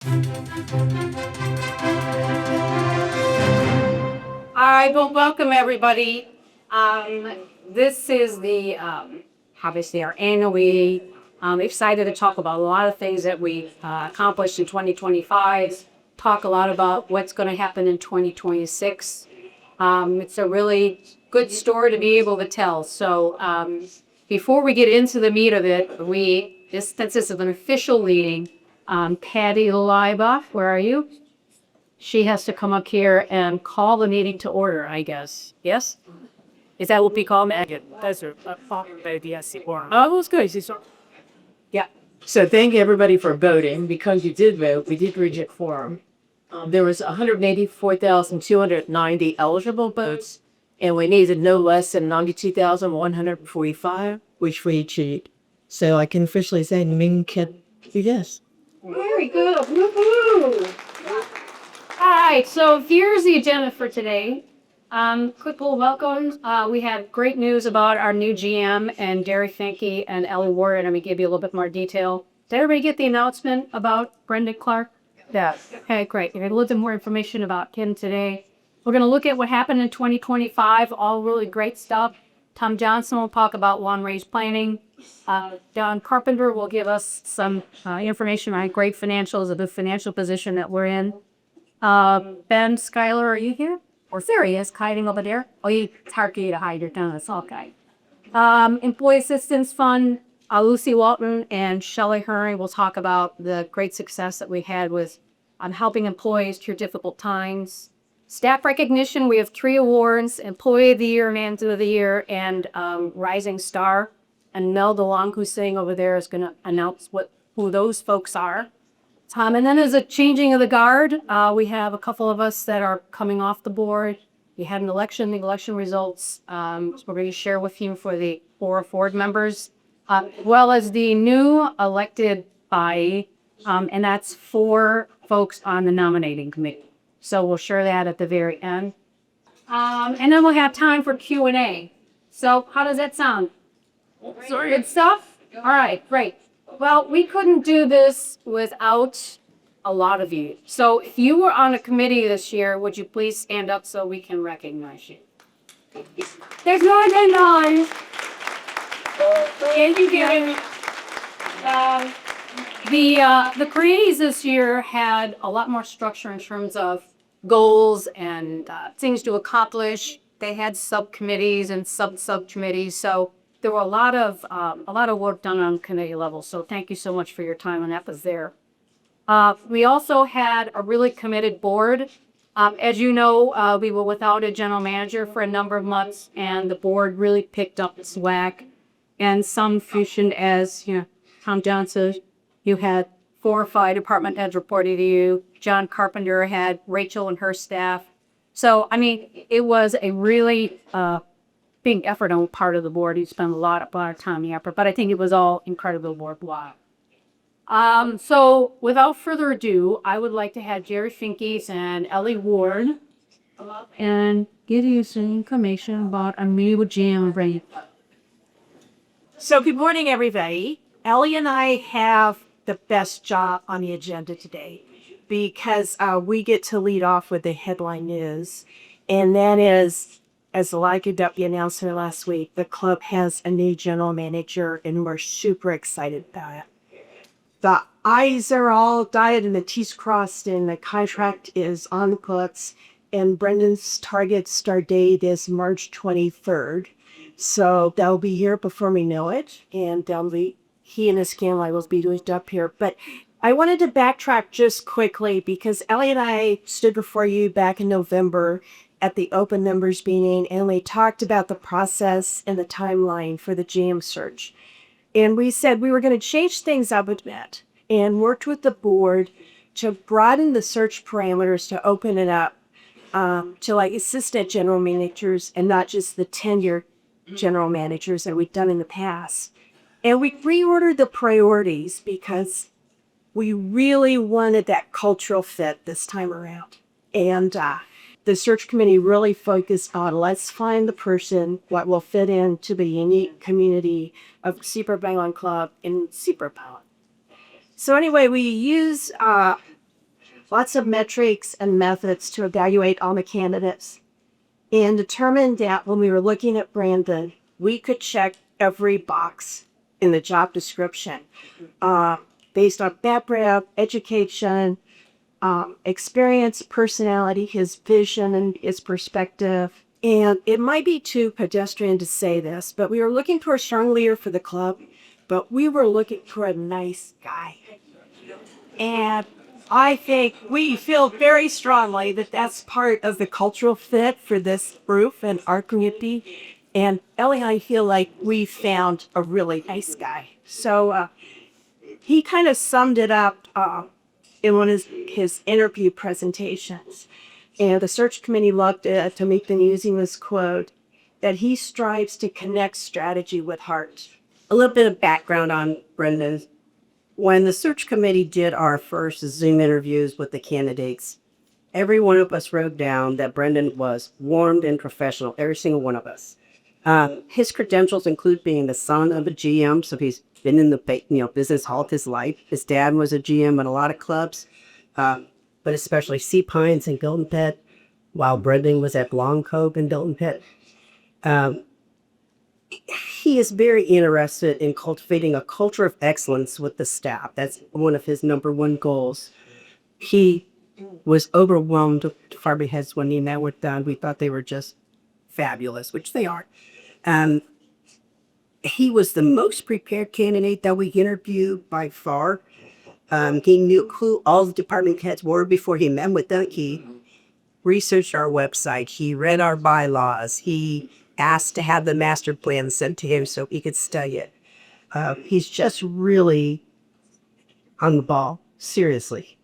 All right, well, welcome everybody. This is the obviously our annual meeting. I'm excited to talk about a lot of things that we accomplished in 2025. Talk a lot about what's going to happen in 2026. It's a really good story to be able to tell. So before we get into the meat of it, since this is an official meeting, Patty Liba, where are you? She has to come up here and call the meeting to order, I guess. Yes? Is that what we call it? Oh, it was good. Yeah. So thank everybody for voting. Because you did vote, we did reach a quorum. There was 184,290 eligible votes, and we needed no less than 92,145, which we achieved. So I can officially say Ming can do yes. Very good. Woohoo! All right, so here's the agenda for today. Quick little welcome. We have great news about our new GM and Derry Finke and Ellie Ward. And I'm going to give you a little bit more detail. Did everybody get the announcement about Brendan Clark? Yeah. Okay, great. You're going to a little bit more information about him today. We're going to look at what happened in 2025, all really great stuff. Tom Johnson will talk about long-range planning. Don Carpenter will give us some information on great financials of the financial position that we're in. Ben Schuyler, are you here? Or there he is, hiding over there. Oh, it's hard for you to hide your tongue. It's okay. Employee Assistance Fund, Lucy Walton and Shelley Hurry will talk about the great success that we had with helping employees through difficult times. Staff recognition, we have 3 awards, Employee of the Year, Manager of the Year, and Rising Star. And Mel DeLong, who's sitting over there, is going to announce who those folks are. And then there's a changing of the guard. We have a couple of us that are coming off the board. We had an election, the election results. We're going to share with you for the 4 board members, as well as the new elected body, and that's 4 folks on the nominating committee. So we'll share that at the very end. And then we'll have time for Q&A. So how does that sound? Sorry. Good stuff? All right, great. Well, we couldn't do this without a lot of you. So if you were on a committee this year, would you please stand up so we can recognize you? There's 9. Thank you. The committees this year had a lot more structure in terms of goals and things to accomplish. They had subcommittees and subcommittees. So there were a lot of work done on committee level. So thank you so much for your time on that was there. We also had a really committed board. As you know, we were without a general manager for a number of months, and the board really picked up the slack. And some fusion, as Tom Johnson, you had 4 or 5 department heads reporting to you. John Carpenter had Rachel and her staff. So, I mean, it was a really big effort on part of the board. He spent a lot of time and effort, but I think it was all incredibly worthwhile. So, without further ado, I would like to have Jerry Finke and Ellie Ward and give you some information about a new GM brain. So good morning, everybody. Ellie and I have the best job on the agenda today because we get to lead off with the headline news. And that is, as like the announcement last week, the club has a new general manager and we're super excited about it. The I's are all dotted and the T's crossed and the contract is on the books. And Brendan's target start date is March 23rd. So they'll be here before we know it. And he and his scanline will be doing up here. But I wanted to backtrack just quickly because Ellie and I stood before you back in November at the open numbers meeting, and we talked about the process and the timeline for the GM search. And we said we were going to change things up a bit and worked with the board to broaden the search parameters to open it up to like assistant general managers and not just the tenured general managers that we've done in the past. And we reordered the priorities because we really wanted that cultural fit this time around. And the search committee really focused on let's find the person what will fit into the unique community of Seabrook Ballroom Club in Seabrook. So anyway, we use lots of metrics and methods to evaluate all the candidates, and determined that when we were looking at Brandon, we could check every box in the job description based on background, education, experience, personality, his vision, and his perspective. And it might be too pedestrian to say this, but we were looking for a strong leader for the club, but we were looking for a nice guy. And I think we feel very strongly that that's part of the cultural fit for this group and our community. And Ellie and I feel like we found a really nice guy. So he kind of summed it up in one of his interview presentations. And the search committee loved it to make them using this quote that he strives to connect strategy with heart. A little bit of background on Brendan. When the search committee did our first Zoom interviews with the candidates, every one of us wrote down that Brendan was warm and professional, every single one of us. His credentials include being the son of a GM, so he's been in the business all his life. His dad was a GM at a lot of clubs, but especially Sea Pines and Dilton Pit, while Brendan was at Long Cove and Dilton Pit. He is very interested in cultivating a culture of excellence with the staff. That's one of his number one goals. He was overwhelmed with department heads when he met with them. We thought they were just fabulous, which they are. He was the most prepared candidate that we interviewed by far. He knew who all the department heads were before he met with them. He researched our website. He read our bylaws. He asked to have the master plan sent to him so he could study it. He's just really on the ball, seriously.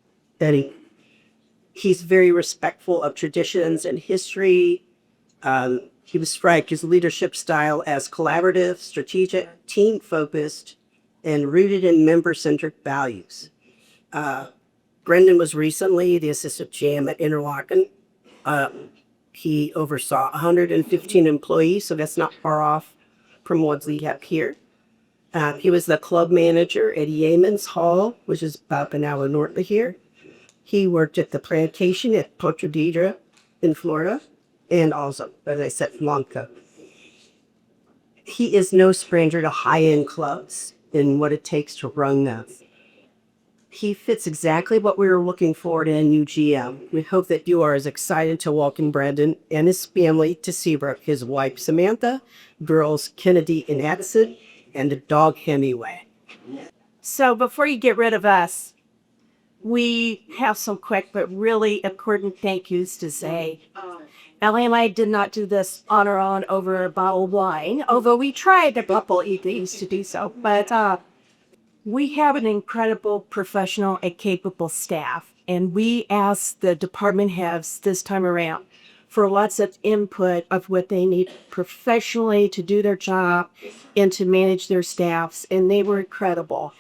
He's very respectful of traditions and history. He described his leadership style as collaborative, strategic, team-focused, and rooted in member-centric values. Brendan was recently the assistant GM at Interlaken. He oversaw 115 employees, so that's not far off from what we have here. He was the club manager at Yeamans Hall, which is about an hour north of here. He worked at the plantation at Potradidra in Florida, and also, as I said, Blanca. He is no stranger to high-end clubs and what it takes to run them. He fits exactly what we were looking for in a new GM. We hope that you are as excited to welcome Brandon and his family to Seabrook, his wife Samantha, girls Kennedy and Addison, and the dog Hemingway. So before you get rid of us, we have some quick but really important thank yous to say. Ellie and I did not do this on our own over a bottle of wine, although we tried a couple evenings to do so. But we have an incredible professional and capable staff, and we asked the department heads this time around for lots of input of what they need professionally to do their job and to manage their staffs, and they were incredible.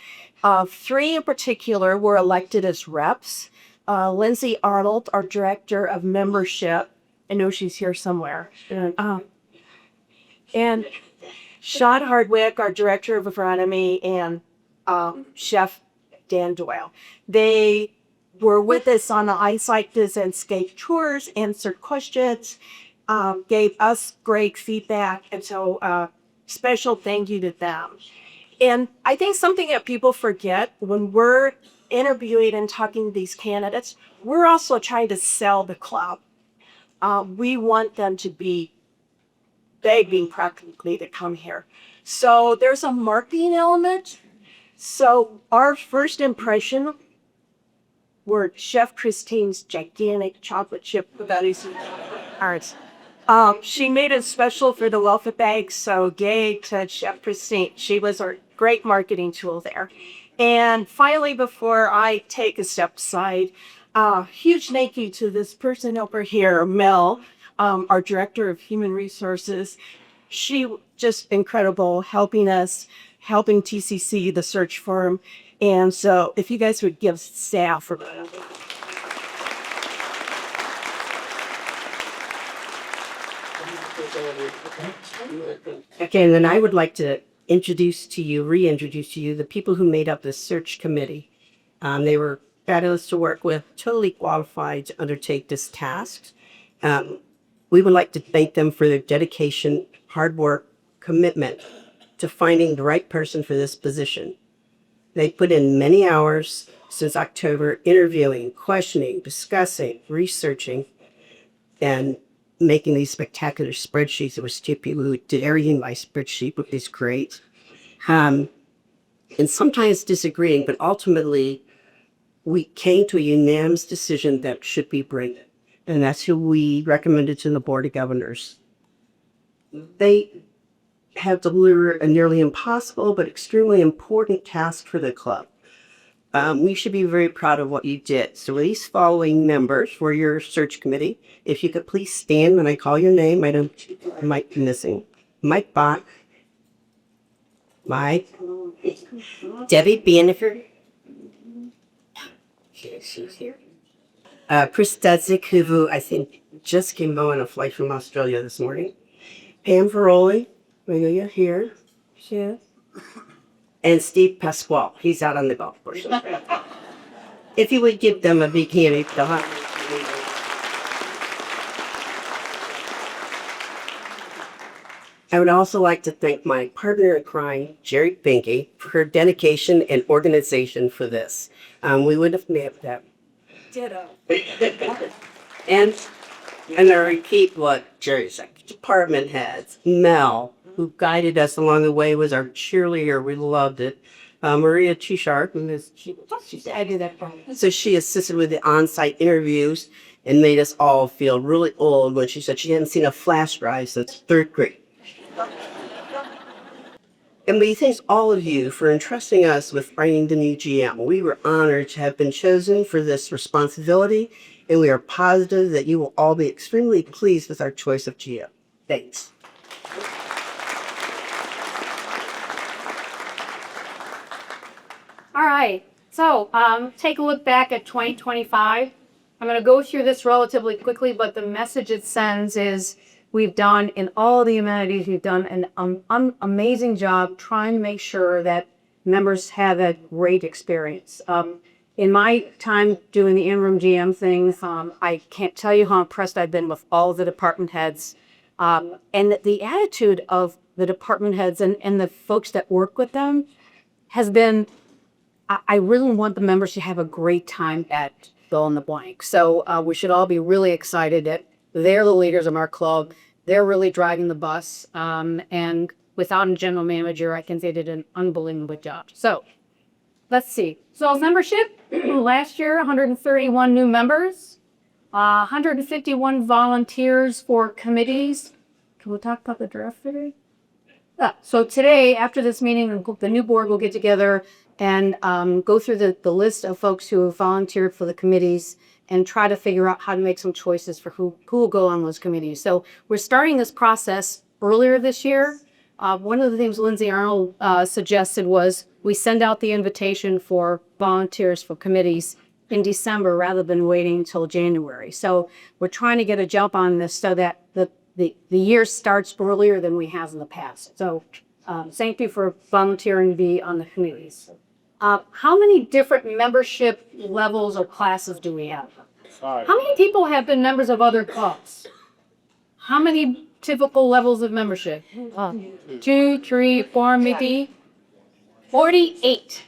3 in particular were elected as reps. Lindsay Arnold, our director of membership, I know she's here somewhere. And Sean Hardwick, our director of agronomy, and Chef Dan Doyle. They were with us on the eyesight visits, gave tours, answered questions, gave us great feedback, and so special thank you to them. And I think something that people forget when we're interviewing and talking to these candidates, we're also trying to sell the club. We want them to be begging practically to come here. So there's a marketing element. So our first impression were Chef Christine's gigantic chocolate chip cookies and cards. She made it special for the welfare bag, so yay to Chef Christine. She was our great marketing tool there. And finally, before I take a step aside, huge thank you to this person over here, Mel, our director of human resources. She just incredible, helping us, helping TCC, the search firm. And so if you guys would give staff a round. Okay, and then I would like to reintroduce to you the people who made up the search committee. They were fabulous to work with, totally qualified to undertake this task. We would like to thank them for their dedication, hard work, commitment to finding the right person for this position. They put in many hours since October interviewing, questioning, discussing, researching, and making these spectacular spreadsheets. There was two people who did everything by spreadsheet, which is great. And sometimes disagreeing, but ultimately we came to a unanimous decision that should be Brendan. And that's who we recommended to the Board of Governors. They have delivered a nearly impossible but extremely important task for the club. We should be very proud of what you did. So these following members for your search committee, if you could please stand when I call your name. I might be missing. Mike Bach. Mike. Debbie Bannifer. She's here. Chris Dudzik, who I think just came on a flight from Australia this morning. Pam Veroli, you're here. She is. And Steve Pasquale, he's out on the golf course. If you would give them a big hand, they'll have. I would also like to thank my partner in crime, Jerry Binky, for her dedication and organization for this. We would have made that. Ditto. And I repeat what Jerry said. Department heads, Mel, who guided us along the way, was our cheerleader. We loved it. Maria Chishart, I do that for so she assisted with the on-site interviews and made us all feel really old when she said she hadn't seen a flash drive since third grade. And we thank all of you for entrusting us with finding the new GM. We were honored to have been chosen for this responsibility, and we are positive that you will all be extremely pleased with our choice of GM. Thanks. All right, so take a look back at 2025. I'm going to go through this relatively quickly, but the message it sends is we've done in all the amenities, we've done an amazing job trying to make sure that members have a great experience. In my time doing the in-room GM thing, I can't tell you how impressed I've been with all the department heads and the attitude of the department heads and the folks that work with them has been, I really want the members to have a great time at fill in the blank. So we should all be really excited that they're the leaders of our club. They're really driving the bus. And without a general manager, I can say they did an unbelievable job. So let's see. So membership, last year, 131 new members, 151 volunteers for committees. Can we talk about the draft today? So today, after this meeting, the new board will get together and go through the list of folks who have volunteered for the committees and try to figure out how to make some choices for who will go on those committees. So we're starting this process earlier this year. One of the things Lindsay Arnold suggested was we send out the invitation for volunteers for committees in December rather than waiting until January. So we're trying to get a jump on this so that the year starts earlier than we have in the past. So thank you for volunteering to be on the committees. How many different membership levels or classes do we have? How many people have been members of other clubs? How many typical levels of membership? 2, 3, 4, maybe 48.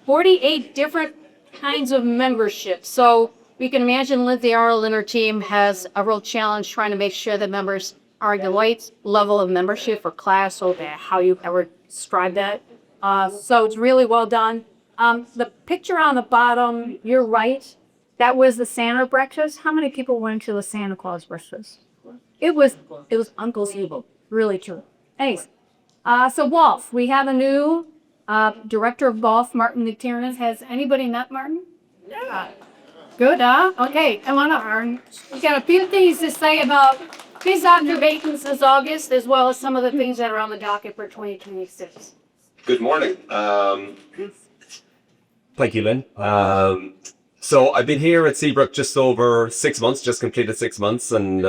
48 different kinds of membership. So we can imagine Lindsay Arnold and her team has a real challenge trying to make sure that members are the right level of membership or class or how you ever describe that. So it's really well done. The picture on the bottom, you're right. That was the Santa breakfast. How many people went to the Santa Claus breakfast? It was unbelievable. Really true. Anyways, so Wolf, we have a new director of Wolf, Martin McTiernan. Has anybody met Martin? Yeah. Good, huh? Okay, come on up, Martin. We got a few things to say about his observations this August, as well as some of the things that are on the docket for 2026. Good morning. Thank you, Lynn. So I've been here at Seabrook just over 6 months, just completed 6 months, and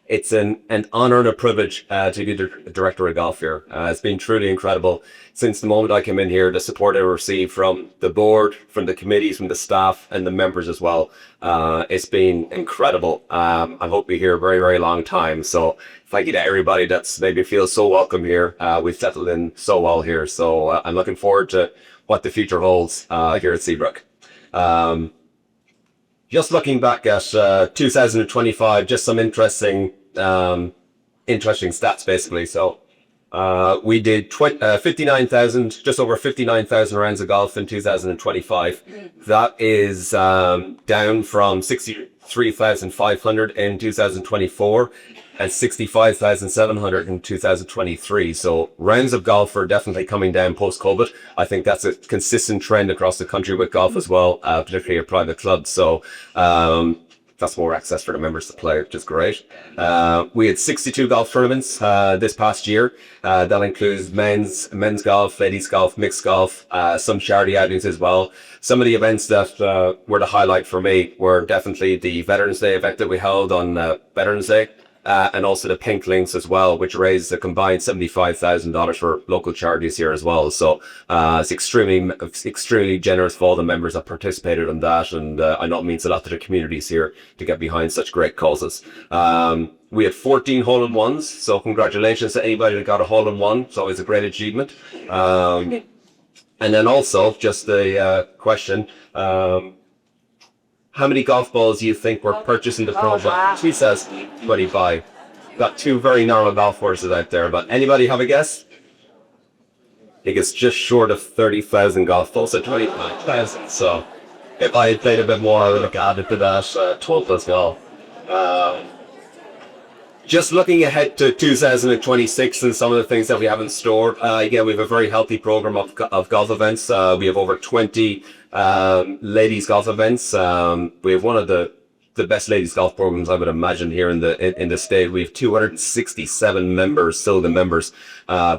it's an honor and a privilege to be the director of golf here. It's been truly incredible since the moment I came in here. The support I received from the board, from the committees, from the staff, and the members as well. It's been incredible. I hope we're here a very, very long time. So thank you to everybody that's maybe feels so welcome here. We've settled in so well here. So I'm looking forward to what the future holds here at Seabrook. Just looking back at 2025, just some interesting stats basically. So we did 59,000, just over 59,000 rounds of golf in 2025. That is down from 63,500 in 2024 and 65,700 in 2023. So rounds of golf are definitely coming down post-COVID. I think that's a consistent trend across the country with golf as well, particularly at private clubs. So that's more access for the members to play, which is great. We had 62 golf tournaments this past year. That includes men's golf, ladies golf, mixed golf, some charity outings as well. Some of the events that were the highlight for me were definitely the Veterans Day event that we held on Veterans Day. And also the Pink Links as well, which raised a combined $75,000 for local charities here as well. So it's extremely generous for all the members that participated in that, and I know it means a lot to the communities here to get behind such great causes. We had 14 hole-in-ones, so congratulations to anybody that got a hole-in-one. It's always a great achievement. And then also just a question. How many golf balls do you think were purchased in the pro? She says 25. Got two very narrow golf courses out there, but anybody have a guess? I think it's just short of 30,000 golf balls, so 25,000. So if I had played a bit more, I would have added to that 12 as well. Just looking ahead to 2026 and some of the things that we have in store. Again, we have a very healthy program of golf events. We have over 20 ladies golf events. We have one of the best ladies golf programs I would imagine here in the state. We have 267 members, still the members,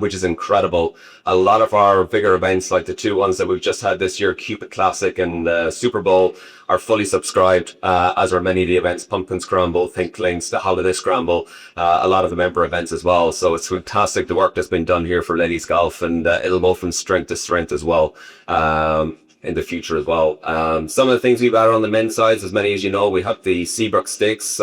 which is incredible. A lot of our bigger events, like the two ones that we've just had this year, Cupid Classic and Super Bowl, are fully subscribed, as are many of the events, Pumpkin Scramble, Think Links, the Holiday Scramble, a lot of the member events as well. So it's fantastic the work that's been done here for ladies golf, and it'll go from strength to strength as well. In the future as well. Some of the things we've added on the men's side, as many as you know, we have the Seabrook Stakes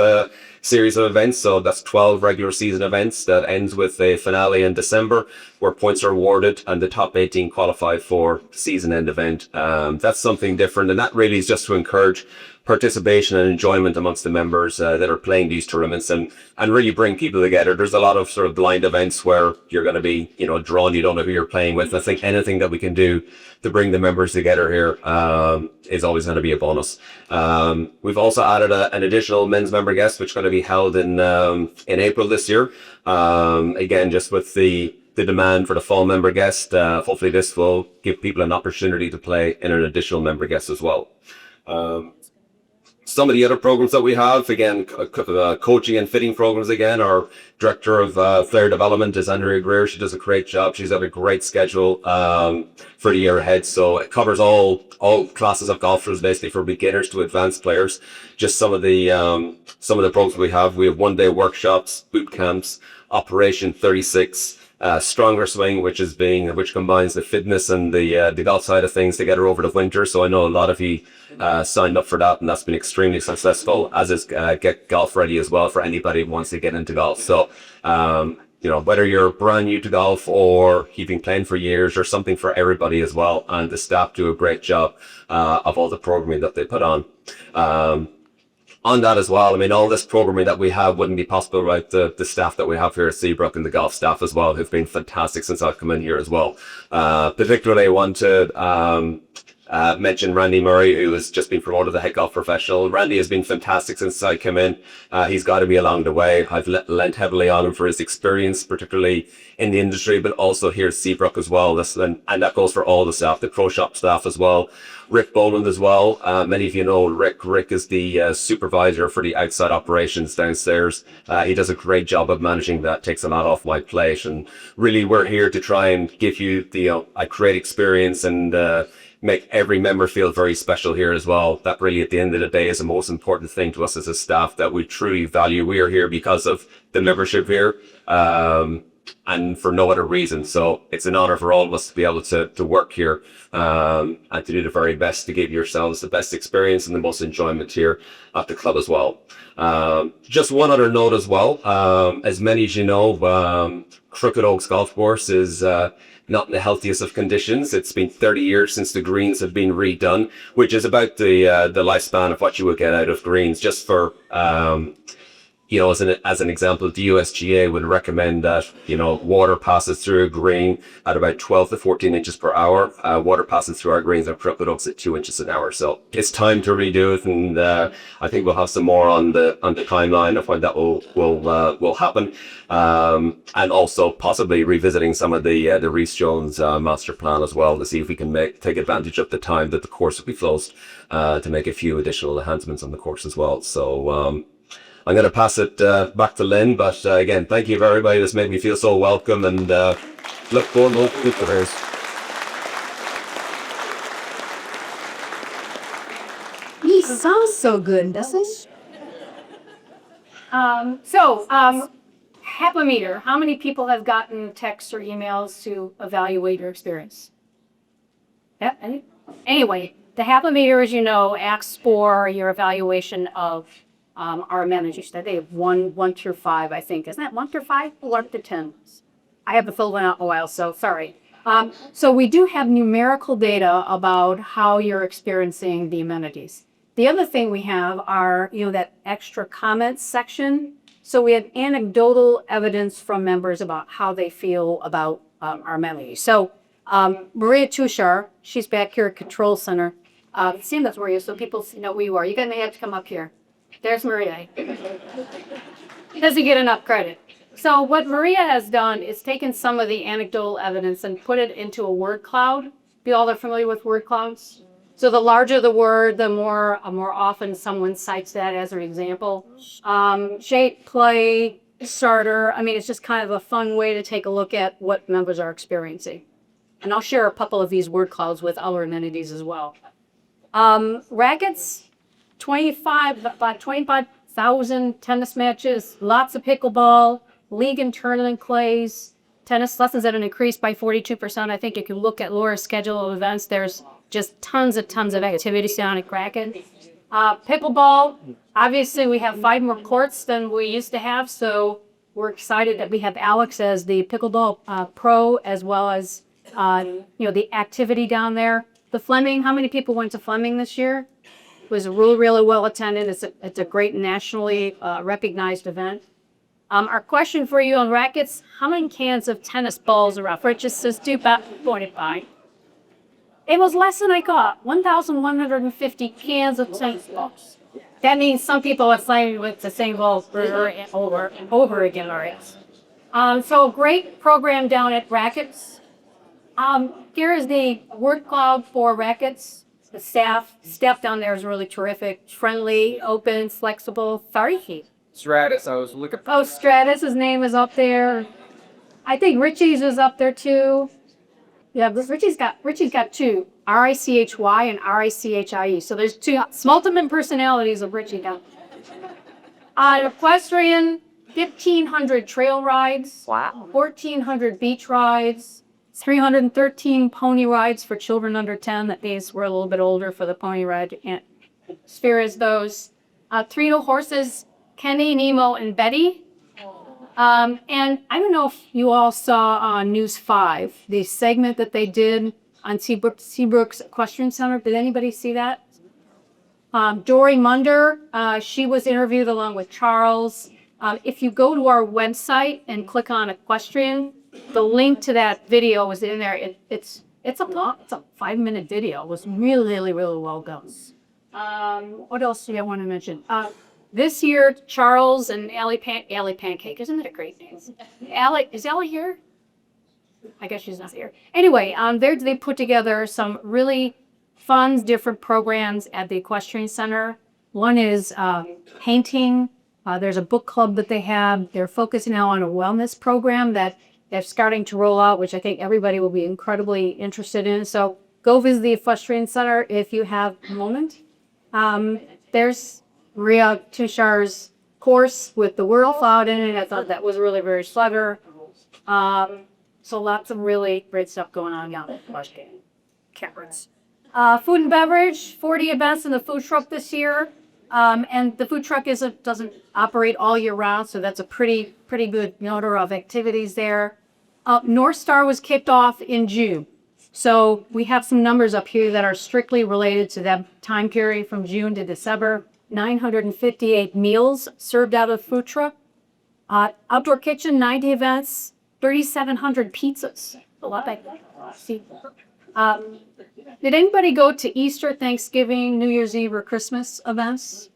series of events. So that's 12 regular season events that ends with a finale in December where points are awarded and the top 18 qualify for the season end event. That's something different, and that really is just to encourage participation and enjoyment amongst the members that are playing these tournaments, and really bring people together. There's a lot of sort of blind events where you're going to be, drawn, you don't know who you're playing with. I think anything that we can do to bring the members together here is always going to be a bonus. We've also added an additional men's member guest, which is going to be held in April this year. Again, just with the demand for the fall member guest, hopefully this will give people an opportunity to play in an additional member guest as well. Some of the other programs that we have, again, coaching and fitting programs again. Our director of player development is Andrea Greer. She does a great job. She's got a great schedule for the year ahead. So it covers all classes of golfers, basically from beginners to advanced players. Just some of the programs we have. We have one-day workshops, boot camps, Operation 36. Stronger Swing, which combines the fitness and the golf side of things together over the winter. So I know a lot of you signed up for that, and that's been extremely successful, as is Get Golf Ready as well for anybody who wants to get into golf. So whether you're brand new to golf or you've been playing for years, there's something for everybody as well, and the staff do a great job of all the programming that they put on. On that as well, I mean, all this programming that we have wouldn't be possible without the staff that we have here at Seabrook, and the golf staff as well, who've been fantastic since I've come in here as well. Particularly, I want to mention Randy Murray, who has just been promoted to head golf professional. Randy has been fantastic since I came in. He's got to be along the way. I've lent heavily on him for his experience, particularly in the industry, but also here at Seabrook as well. And that goes for all the staff, the pro shop staff as well. Rick Boland as well. Many of you know Rick. Rick is the supervisor for the outside operations downstairs. He does a great job of managing that, takes a lot off my plate. And really, we're here to try and give you a great experience and make every member feel very special here as well. That really, at the end of the day, is the most important thing to us as a staff that we truly value. We are here because of the membership here. And for no other reason. So it's an honor for all of us to be able to work here and to do the very best to give yourselves the best experience and the most enjoyment here at the club as well. Just one other note as well. As many as you know, Crooked Oaks Golf Course is not in the healthiest of conditions. It's been 30 years since the greens have been redone, which is about the lifespan of what you would get out of greens. Just for as an example, the USGA would recommend that, water passes through a green at about 12 to 14 inches per hour. Water passes through our greens at Crooked Oaks at 2 inches an hour. So it's time to redo it. And I think we'll have some more on the timeline of when that will happen. And also possibly revisiting some of the Reece Jones master plan as well to see if we can take advantage of the time that the course will be closed to make a few additional enhancements on the course as well. So, I'm going to pass it back to Lynn, but again, thank you for everybody that's made me feel so welcome, and look forward to the careers. He sounds so good, doesn't he? Hapometer. How many people have gotten texts or emails to evaluate your experience? Yeah. Anyway, the Hapometer, as you know, asks for your evaluation of our amenities. They have 1 through 5, I think. Isn't that 1 through 5 or up to 10? I haven't filled one out in a while, so sorry. So we do have numerical data about how you're experiencing the amenities. The other thing we have are, that extra comments section. So we have anecdotal evidence from members about how they feel about our amenities. So Maria Tushar, she's back here at Control Center. See, that's Maria, so people know who you are. You're going to have to come up here. There's Maria. Doesn't get enough credit. So what Maria has done is taken some of the anecdotal evidence and put it into a word cloud. You all are familiar with word clouds? So the larger the word, the more often someone cites that as an example. Shape, play, starter. I mean, it's just kind of a fun way to take a look at what members are experiencing. And I'll share a couple of these word clouds with our amenities as well. Rackets. About 25,000 tennis matches, lots of pickleball, league and tournament clays, tennis lessons that have increased by 42%. I think if you look at Laura's schedule of events, there's just tons of activities down at Kraken. Pickleball, obviously we have 5 more courts than we used to have, so we're excited that we have Alex as the pickleball pro, as well as the activity down there. The Fleming, how many people went to Fleming this year? It was really well attended. It's a great nationally recognized event. Our question for you on rackets: how many cans of tennis balls are up? It just says 2.5. It was less than I thought. 1,150 cans of tennis balls. That means some people are playing with the same balls over and over again already. So great program down at Rackets. Here is the word cloud for Rackets. The staff down there is really terrific, friendly, open, flexible. Sorry, Stratus, I was looking. Oh, Stratus, his name is up there. I think Richie's is up there too. Yeah, Richie's got 2, R-I-C-H-Y and R-I-C-H-I-E. So there's 2 multiple personalities of Richie down there. Equestrian, 1,500 trail rides. Wow. 1,400 beach rides. 313 pony rides for children under 10. That means we're a little bit older for the pony ride. And sphere is those. 3 little horses, Kenny, Nemo, and Betty. And I don't know if you all saw on News 5, the segment that they did on Seabrook's Equestrian Center. Did anybody see that? Dory Munder, she was interviewed along with Charles. If you go to our website and click on Equestrian, the link to that video was in there. It's a 5-minute video. It was really well done. What else do I want to mention? This year, Charles and Allie Pancake, isn't that a great name? Is Allie here? I guess she's not here. Anyway, they put together some really fun, different programs at the Equestrian Center. One is painting. There's a book club that they have. They're focusing now on a wellness program that they're starting to roll out, which I think everybody will be incredibly interested in. So go visit the Equestrian Center if you have a moment. There's Maria Tushar's course with the Whirl Cloud in it. I thought that was really very clever. So lots of really great stuff going on down at Equestrian. Cameron's. Food and beverage, 40 events in the food truck this year. And the food truck doesn't operate all year round, so that's a pretty good number of activities there. North Star was kicked off in June. So we have some numbers up here that are strictly related to that time period from June to December. 958 meals served out of the food truck. Outdoor kitchen, 90 events, 3,700 pizzas. A lot like that. Did anybody go to Easter, Thanksgiving, New Year's Eve, or Christmas events?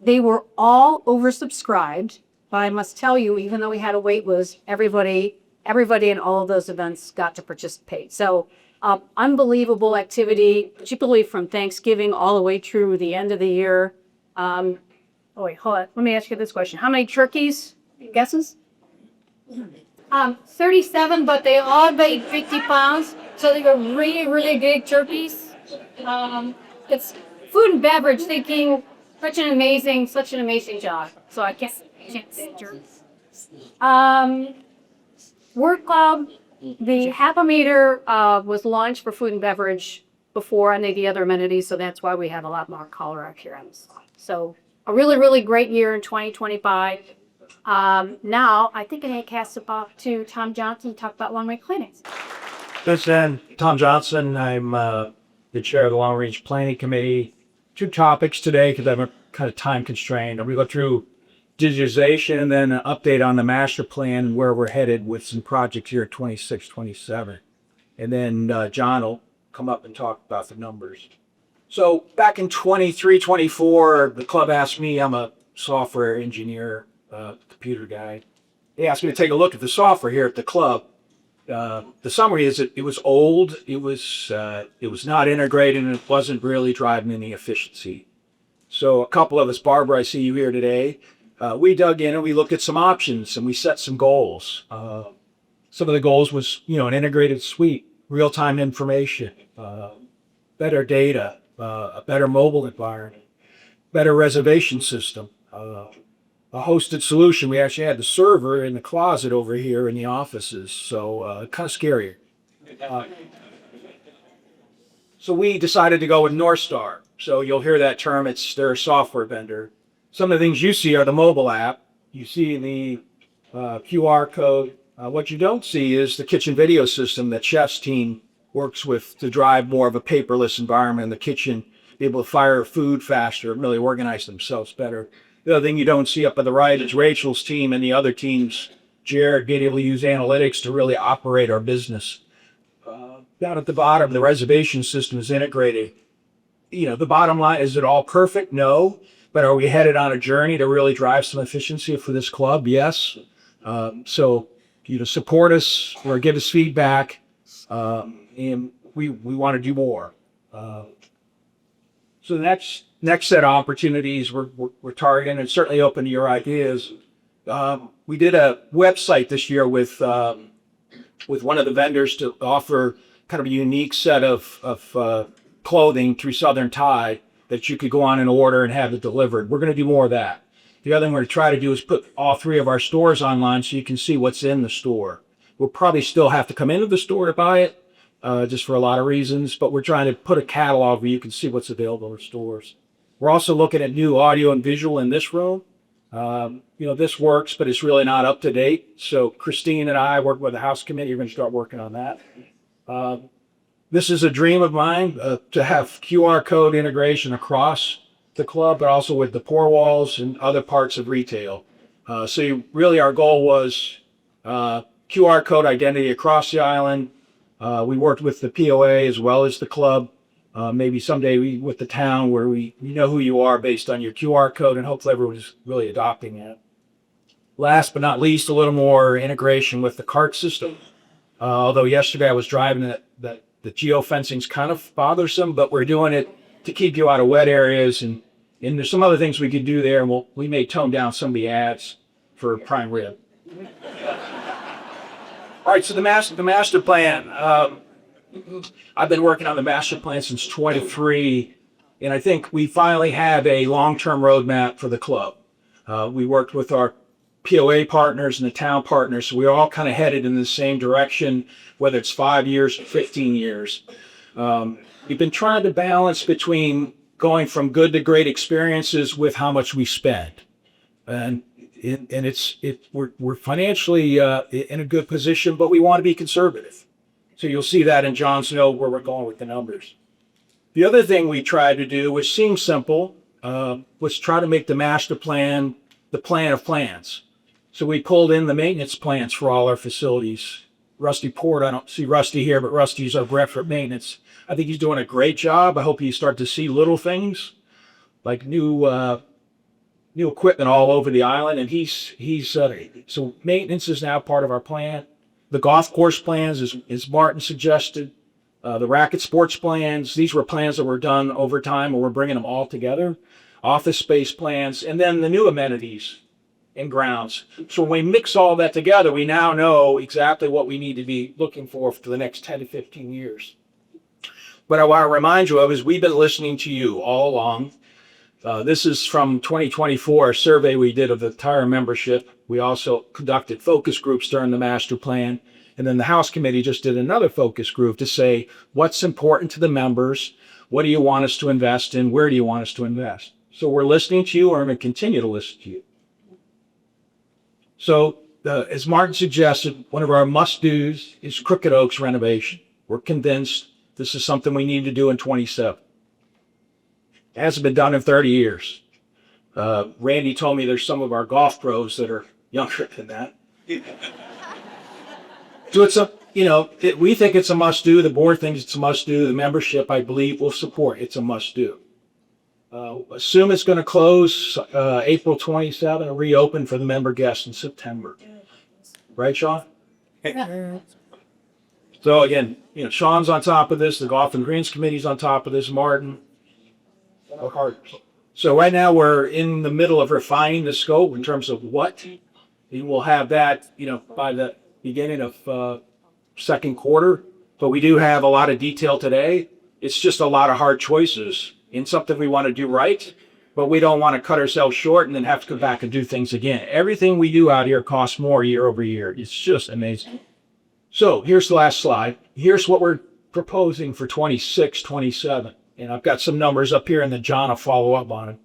They were all oversubscribed, but I must tell you, even though we had a wait list, everybody in all of those events got to participate. So unbelievable activity, particularly from Thanksgiving all the way through the end of the year. Oh wait, hold on. Let me ask you this question. How many turkeys? Guesses? 37, but they all weighed 50 pounds. So they were really big turkeys. It's food and beverage. They came such an amazing job. So I can't say turkeys. Work Club, the half-a-meter was launched for food and beverage before any of the other amenities, so that's why we have a lot more color up here on the slide. So a really great year in 2025. Now, I think I need to cast it off to Tom Johnson to talk about long range clinics. This end, Tom Johnson. I'm the chair of the Long Range Planning Committee. 2 topics today because I'm kind of time constrained. I'm going to go through digitization and then an update on the master plan and where we're headed with some projects here at 26, 27. And then John will come up and talk about the numbers. So back in 23, 24, the club asked me, I'm a software engineer, computer guy. They asked me to take a look at the software here at the club. The summary is that it was old, it was not integrated, and it wasn't really driving any efficiency. So a couple of us, Barbara, I see you here today, we dug in and we looked at some options and we set some goals. Some of the goals was, an integrated suite, real-time information, better data, a better mobile environment, better reservation system, a hosted solution. We actually had the server in the closet over here in the offices, so kind of scary. So we decided to go with North Star. So you'll hear that term, it's their software vendor. Some of the things you see are the mobile app. You see the QR code. What you don't see is the kitchen video system that Chef's team works with to drive more of a paperless environment in the kitchen, be able to fire food faster, really organize themselves better. The other thing you don't see up on the right is Rachel's team and the other teams, Jared, being able to use analytics to really operate our business. Down at the bottom, the reservation system is integrated. The bottom line, is it all perfect? No. But are we headed on a journey to really drive some efficiency for this club? Yes. So, support us or give us feedback. And we want to do more. So the next set of opportunities we're targeting, and certainly open to your ideas. We did a website this year with one of the vendors to offer kind of a unique set of clothing through Southern Tide that you could go on and order and have it delivered. We're going to do more of that. The other thing we're going to try to do is put all 3 of our stores online so you can see what's in the store. We'll probably still have to come into the store to buy it, just for a lot of reasons, but we're trying to put a catalog where you can see what's available in stores. We're also looking at new audio and visual in this room. This works, but it's really not up to date. So Christine and I, working with the house committee, are going to start working on that. This is a dream of mine, to have QR code integration across the club, but also with the pour walls and other parts of retail. Really our goal was QR code identity across the island. We worked with the POA as well as the club. Maybe someday with the town where we know who you are based on your QR code, and hopefully everyone's really adopting it. Last but not least, a little more integration with the cart system. Although yesterday I was driving that the geofencing's kind of bothersome, but we're doing it to keep you out of wet areas, and there's some other things we could do there, and we may tone down some of the ads for prime rib. All right, so the master plan. I've been working on the master plan since 23, and I think we finally have a long-term roadmap for the club. We worked with our POA partners and the town partners, so we're all kind of headed in the same direction, whether it's 5 years or 15 years. We've been trying to balance between going from good to great experiences with how much we spend. And we're financially in a good position, but we want to be conservative. So you'll see that in John's note where we're going with the numbers. The other thing we tried to do, which seems simple, was try to make the master plan the plan of plans. So we pulled in the maintenance plans for all our facilities. Rusty Port, I don't see Rusty here, but Rusty's our rep for maintenance. I think he's doing a great job. I hope you start to see little things like new equipment all over the island. And so maintenance is now part of our plan. The golf course plans, as Martin suggested, the racket sports plans, these were plans that were done over time, and we're bringing them all together. Office space plans, and then the new amenities and grounds. So when we mix all that together, we now know exactly what we need to be looking for the next 10 to 15 years. What I want to remind you of is we've been listening to you all along. This is from 2024, a survey we did of the entire membership. We also conducted focus groups during the master plan. And then the House Committee just did another focus group to say, what's important to the members? What do you want us to invest in? Where do you want us to invest? So we're listening to you, and we're going to continue to listen to you. So as Martin suggested, one of our must-dos is Crooked Oaks renovation. We're convinced this is something we need to do in 27. It hasn't been done in 30 years. Randy told me there's some of our golf pros that are younger than that. So we think it's a must-do. The board thinks it's a must-do. The membership, I believe, will support. It's a must-do. Assume it's going to close April 27 and reopen for the member guests in September. Right, Sean? So again, Sean's on top of this. The Golf and Greens Committee's on top of this. Martin. So right now we're in the middle of refining the scope in terms of what. And we'll have that, by the beginning of second quarter. But we do have a lot of detail today. It's just a lot of hard choices in something we want to do right, but we don't want to cut ourselves short and then have to go back and do things again. Everything we do out here costs more year over year. It's just amazing. So here's the last slide. Here's what we're proposing for 26, 27. And I've got some numbers up here, and then John will follow up on it.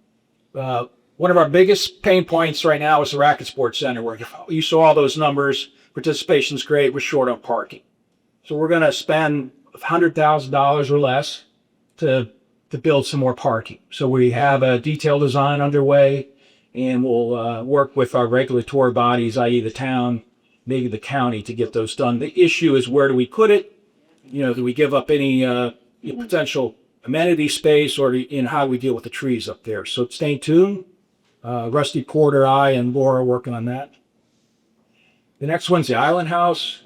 One of our biggest pain points right now is the Racket Sports Center, where you saw all those numbers. Participation's great. We're short on parking. So we're going to spend $100,000 or less to build some more parking. So we have a detailed design underway, and we'll work with our regulatory bodies, i.e. the town, maybe the county, to get those done. The issue is, where do we put it? Do we give up any potential amenity space, or how do we deal with the trees up there? So stay tuned. Rusty Porter, I, and Laura are working on that. The next one's the Island House.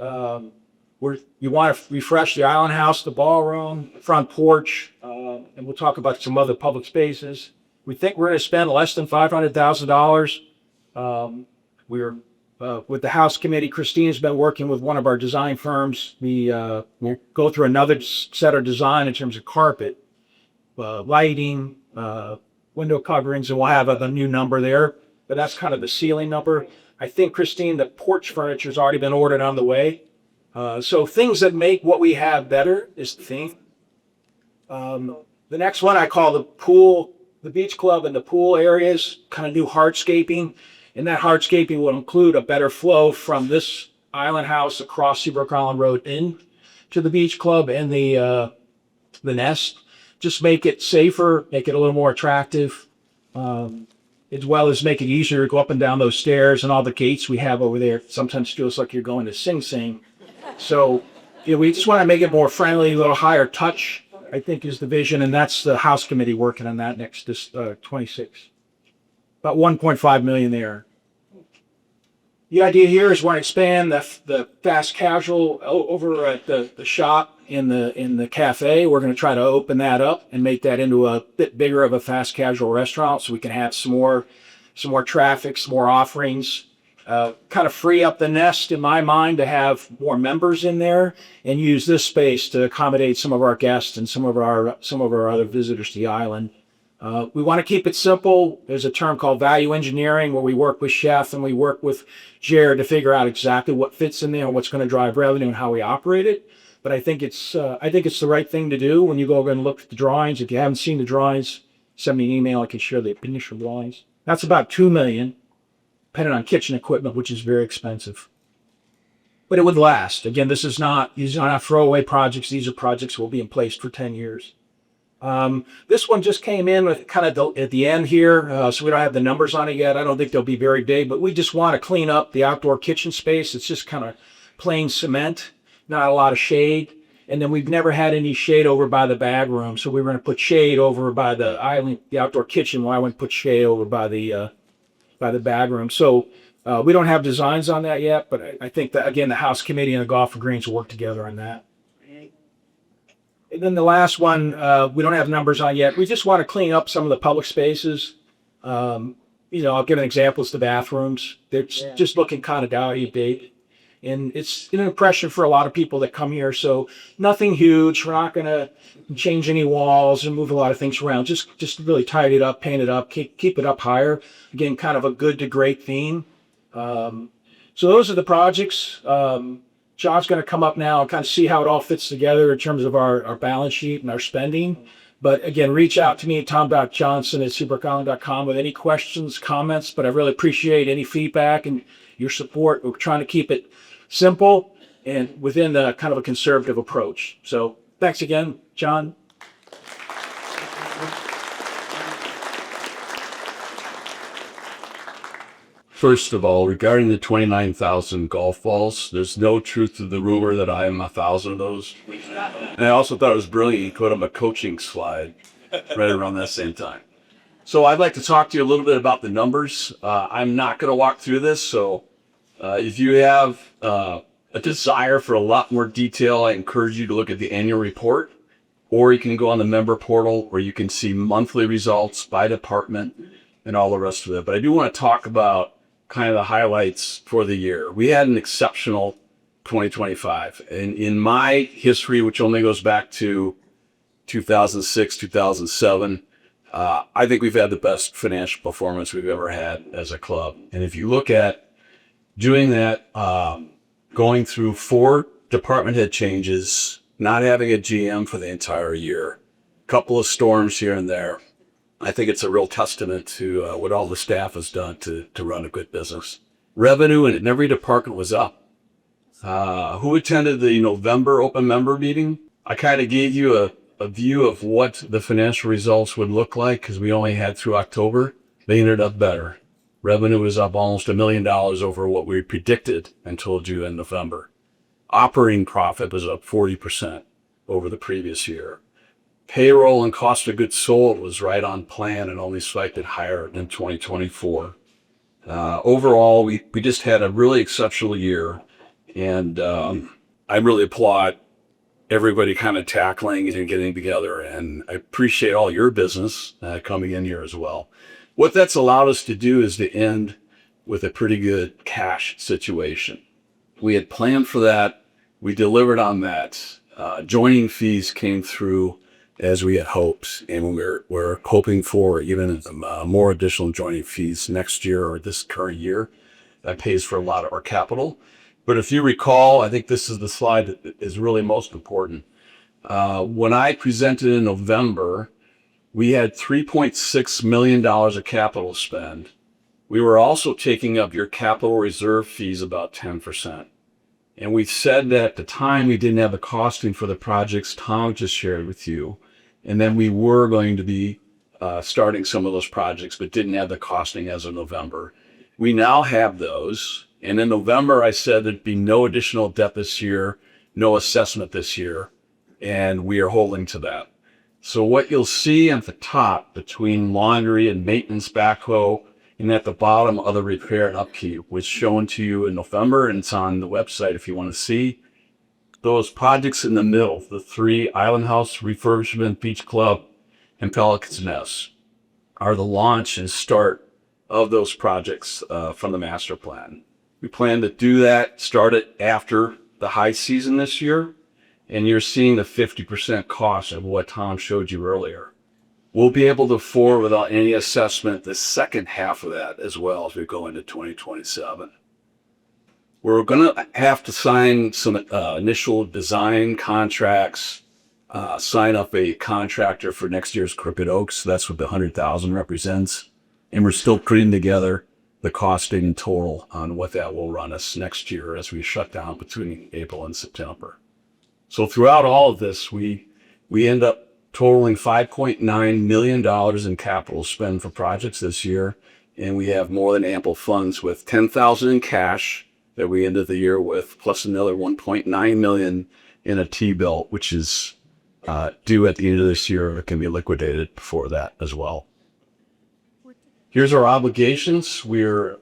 You want to refresh the Island House, the ballroom, front porch, and we'll talk about some other public spaces. We think we're going to spend less than $500,000. We're with the House Committee. Christine's been working with one of our design firms. We'll go through another set of design in terms of carpet, lighting, window coverings, and we'll have a new number there. But that's kind of the ceiling number. I think, Christine, the porch furniture's already been ordered on the way. So things that make what we have better is the theme. The next one I call the beach club and the pool areas, kind of new hardscaping. And that hardscaping will include a better flow from this Island House across Seabrook Island Road in to the beach club and the nest. Just make it safer, make it a little more attractive, as well as make it easier to go up and down those stairs, and all the gates we have over there sometimes feels like you're going to Sing Sing. So we just want to make it more friendly, a little higher touch, I think, is the vision, and that's the House Committee working on that next 26. About $1.5 million there. The idea here is we're going to expand the fast casual over at the shop in the cafe. We're going to try to open that up and make that into a bit bigger of a fast casual restaurant, so we can have some more traffic, some more offerings. kind of free up the nest in my mind to have more members in there and use this space to accommodate some of our guests and some of our other visitors to the island. We want to keep it simple. There's a term called value engineering where we work with Chef and we work with Jared to figure out exactly what fits in there and what's going to drive revenue and how we operate it. But I think it's the right thing to do when you go over and look at the drawings. If you haven't seen the drawings, send me an email. I can share the initial drawings. That's about $2 million, depending on kitchen equipment, which is very expensive. But it would last. Again, these are not throwaway projects. These are projects that will be in place for 10 years. This one just came in with kind of at the end here, so we don't have the numbers on it yet. I don't think they'll be very big, but we just want to clean up the outdoor kitchen space. It's just kind of plain cement, not a lot of shade. And then we've never had any shade over by the bag room, so we were going to put shade over by the island, the outdoor kitchen, while I went and put shade over by the bag room. So we don't have designs on that yet, but I think that, again, the House Committee and the Golf and Greens will work together on that. And then the last one, we don't have numbers on yet. We just want to clean up some of the public spaces. I'll give an example. It's the bathrooms. They're just looking kind of dated. And it's an impression for a lot of people that come here. So nothing huge. We're not going to change any walls and move a lot of things around. Just really tidy it up, paint it up, keep it up higher. Again, kind of a good to great theme. So those are the projects. John's going to come up now and kind of see how it all fits together in terms of our balance sheet and our spending. But again, reach out to me, tom.johnson@seabrooksisland.com with any questions, comments. But I really appreciate any feedback and your support. We're trying to keep it simple and within the kind of a conservative approach. So thanks again, John. First of all, regarding the 29,000 golf balls, there's no truth to the rumor that I am 1,000 of those. And I also thought it was brilliant you put on a coaching slide right around that same time. So I'd like to talk to you a little bit about the numbers. I'm not going to walk through this, so if you have a desire for a lot more detail, I encourage you to look at the annual report, or you can go on the member portal where you can see monthly results by department and all the rest of it. But I do want to talk about kind of the highlights for the year. We had an exceptional 2025. And in my history, which only goes back to 2006, 2007, I think we've had the best financial performance we've ever had as a club. And if you look at doing that, going through 4 department head changes, not having a GM for the entire year, a couple of storms here and there, I think it's a real testament to what all the staff has done to run a good business. Revenue in every department was up. Who attended the November open member meeting? I kind of gave you a view of what the financial results would look like because we only had through October. They ended up better. Revenue was up almost $1 million over what we predicted and told you in November. Operating profit was up 40% over the previous year. Payroll and cost of goods sold was right on plan and only slightly higher than 2024. Overall, we just had a really exceptional year, and I really applaud everybody kind of tackling and getting together, and I appreciate all your business coming in here as well. What that's allowed us to do is to end with a pretty good cash situation. We had planned for that. We delivered on that. Joining fees came through as we had hoped, and we're hoping for even more additional joining fees next year or this current year. That pays for a lot of our capital. But if you recall, I think this is the slide that is really most important. When I presented in November, we had $3.6 million of capital spend. We were also taking up your capital reserve fees about 10%. And we said that at the time we didn't have the costing for the projects Tom just shared with you. And then we were going to be starting some of those projects, but didn't have the costing as of November. We now have those. And in November, I said there'd be no additional debt this year, no assessment this year. And we are holding to that. So what you'll see at the top between laundry and maintenance backhoe, and at the bottom, other repair and upkeep, was shown to you in November, and it's on the website if you want to see. Those projects in the middle, the 3 Island House Refurbishment, Beach Club, and Pelican's Nest, are the launch and start of those projects from the master plan. We plan to do that, start it after the high season this year. And you're seeing the 50% cost of what Tom showed you earlier. We'll be able to afford without any assessment the second half of that as well as we go into 2027. We're going to have to sign some initial design contracts, sign up a contractor for next year's Crooked Oaks. That's what the 100,000 represents. And we're still putting together the costing in total on what that will run us next year as we shut down between April and September. So throughout all of this, we end up totaling $5.9 million in capital spend for projects this year. And we have more than ample funds with $10,000 in cash that we ended the year with, plus another $1.9 million in a T-bill, which is due at the end of this year. It can be liquidated before that as well. Here's our obligations. We're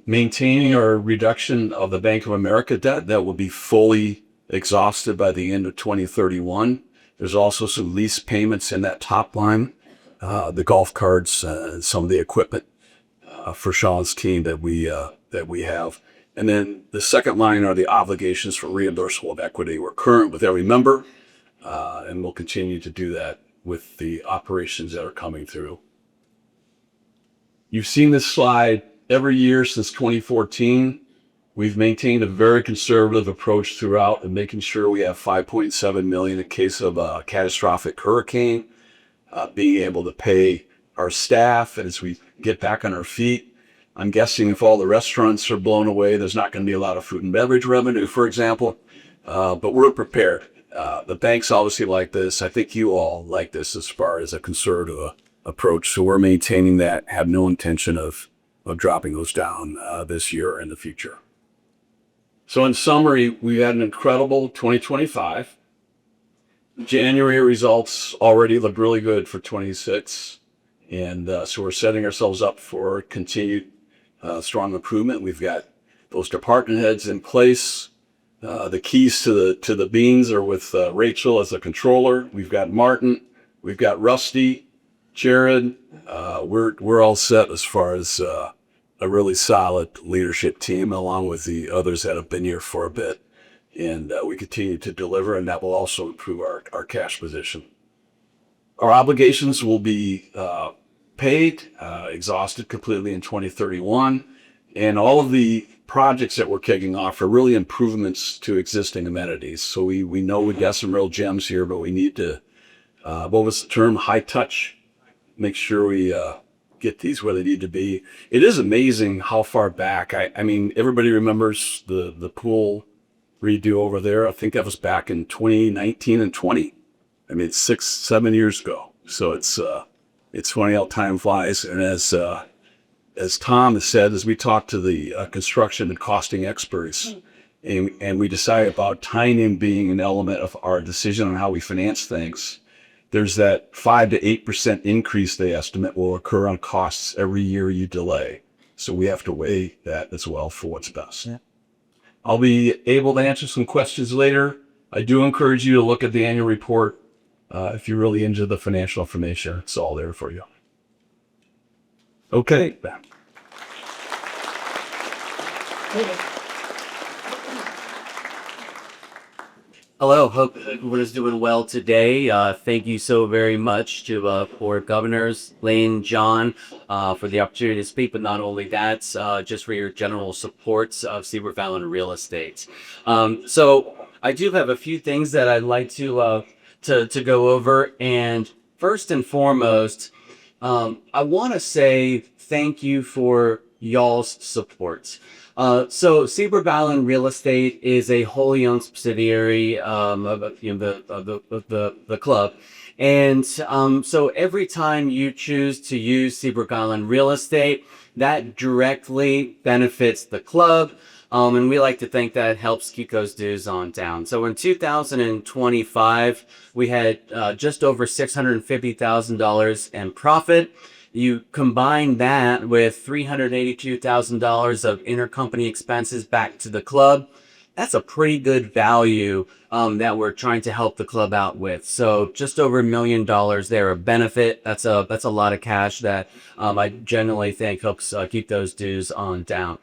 maintaining our reduction of the Bank of America debt that will be fully exhausted by the end of 2031. There's also some lease payments in that top line, the golf carts, some of the equipment for Sean's team that we have. And then the second line are the obligations for reimbursable of equity. We're current with every member, and we'll continue to do that with the operations that are coming through. You've seen this slide every year since 2014. We've maintained a very conservative approach throughout and making sure we have $5.7 million in case of a catastrophic hurricane, being able to pay our staff as we get back on our feet. I'm guessing if all the restaurants are blown away, there's not going to be a lot of food and beverage revenue, for example, but we're prepared. The banks obviously like this. I think you all like this as far as a conservative approach. So we're maintaining that, have no intention of dropping those down this year or in the future. So in summary, we had an incredible 2025. January results already look really good for 26. And so we're setting ourselves up for continued strong improvement. We've got those department heads in place. The keys to the beans are with Rachel as the controller. We've got Martin. We've got Rusty, Jared. We're all set as far as a really solid leadership team, along with the others that have been here for a bit. And we continue to deliver, and that will also improve our cash position. Our obligations will be paid, exhausted completely in 2031. And all of the projects that we're kicking off are really improvements to existing amenities. So we know we've got some real gems here, but we need to, what was the term, high touch, make sure we get these where they need to be. It is amazing how far back. I mean, everybody remembers the pool redo over there. I think that was back in 2019 and 20. I mean, it's 6-7 years ago. So it's funny how time flies. And as Tom has said, as we talked to the construction and costing experts, and we decided about timing being an element of our decision on how we finance things, there's that 5 to 8% increase they estimate will occur on costs every year you delay. So we have to weigh that as well for what's best. Yeah. I'll be able to answer some questions later. I do encourage you to look at the annual report. If you're really into the financial information, it's all there for you. Okay. Hello, hope everyone is doing well today. Thank you so very much to Board Governors, Lane, John, for the opportunity to speak, but not only that, just for your general support of Seabrook Island Real Estate. So I do have a few things that I'd like to go over, and first and foremost, I want to say thank you for y'all's support. So Seabrook Island Real Estate is a wholly owned subsidiary of the club, and so every time you choose to use Seabrook Island Real Estate, that directly benefits the club, and we like to think that helps keep those dues on down. So in 2025, we had just over $650,000 in profit. You combine that with $382,000 of intercompany expenses back to the club, that's a pretty good value that we're trying to help the club out with. So just over $1 million there of benefit. That's a lot of cash that I generally think helps keep those dues on down.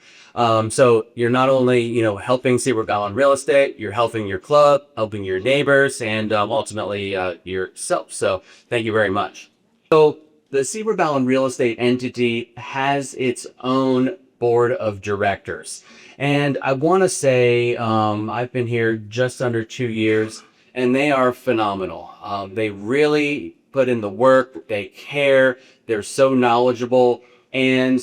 So you're not only, helping Seabrook Island real estate, you're helping your club, helping your neighbors, and ultimately yourself. So thank you very much. So the Seabrook Island real estate entity has its own board of directors. And I want to say I've been here just under 2 years, and they are phenomenal. They really put in the work. They care. They're so knowledgeable. And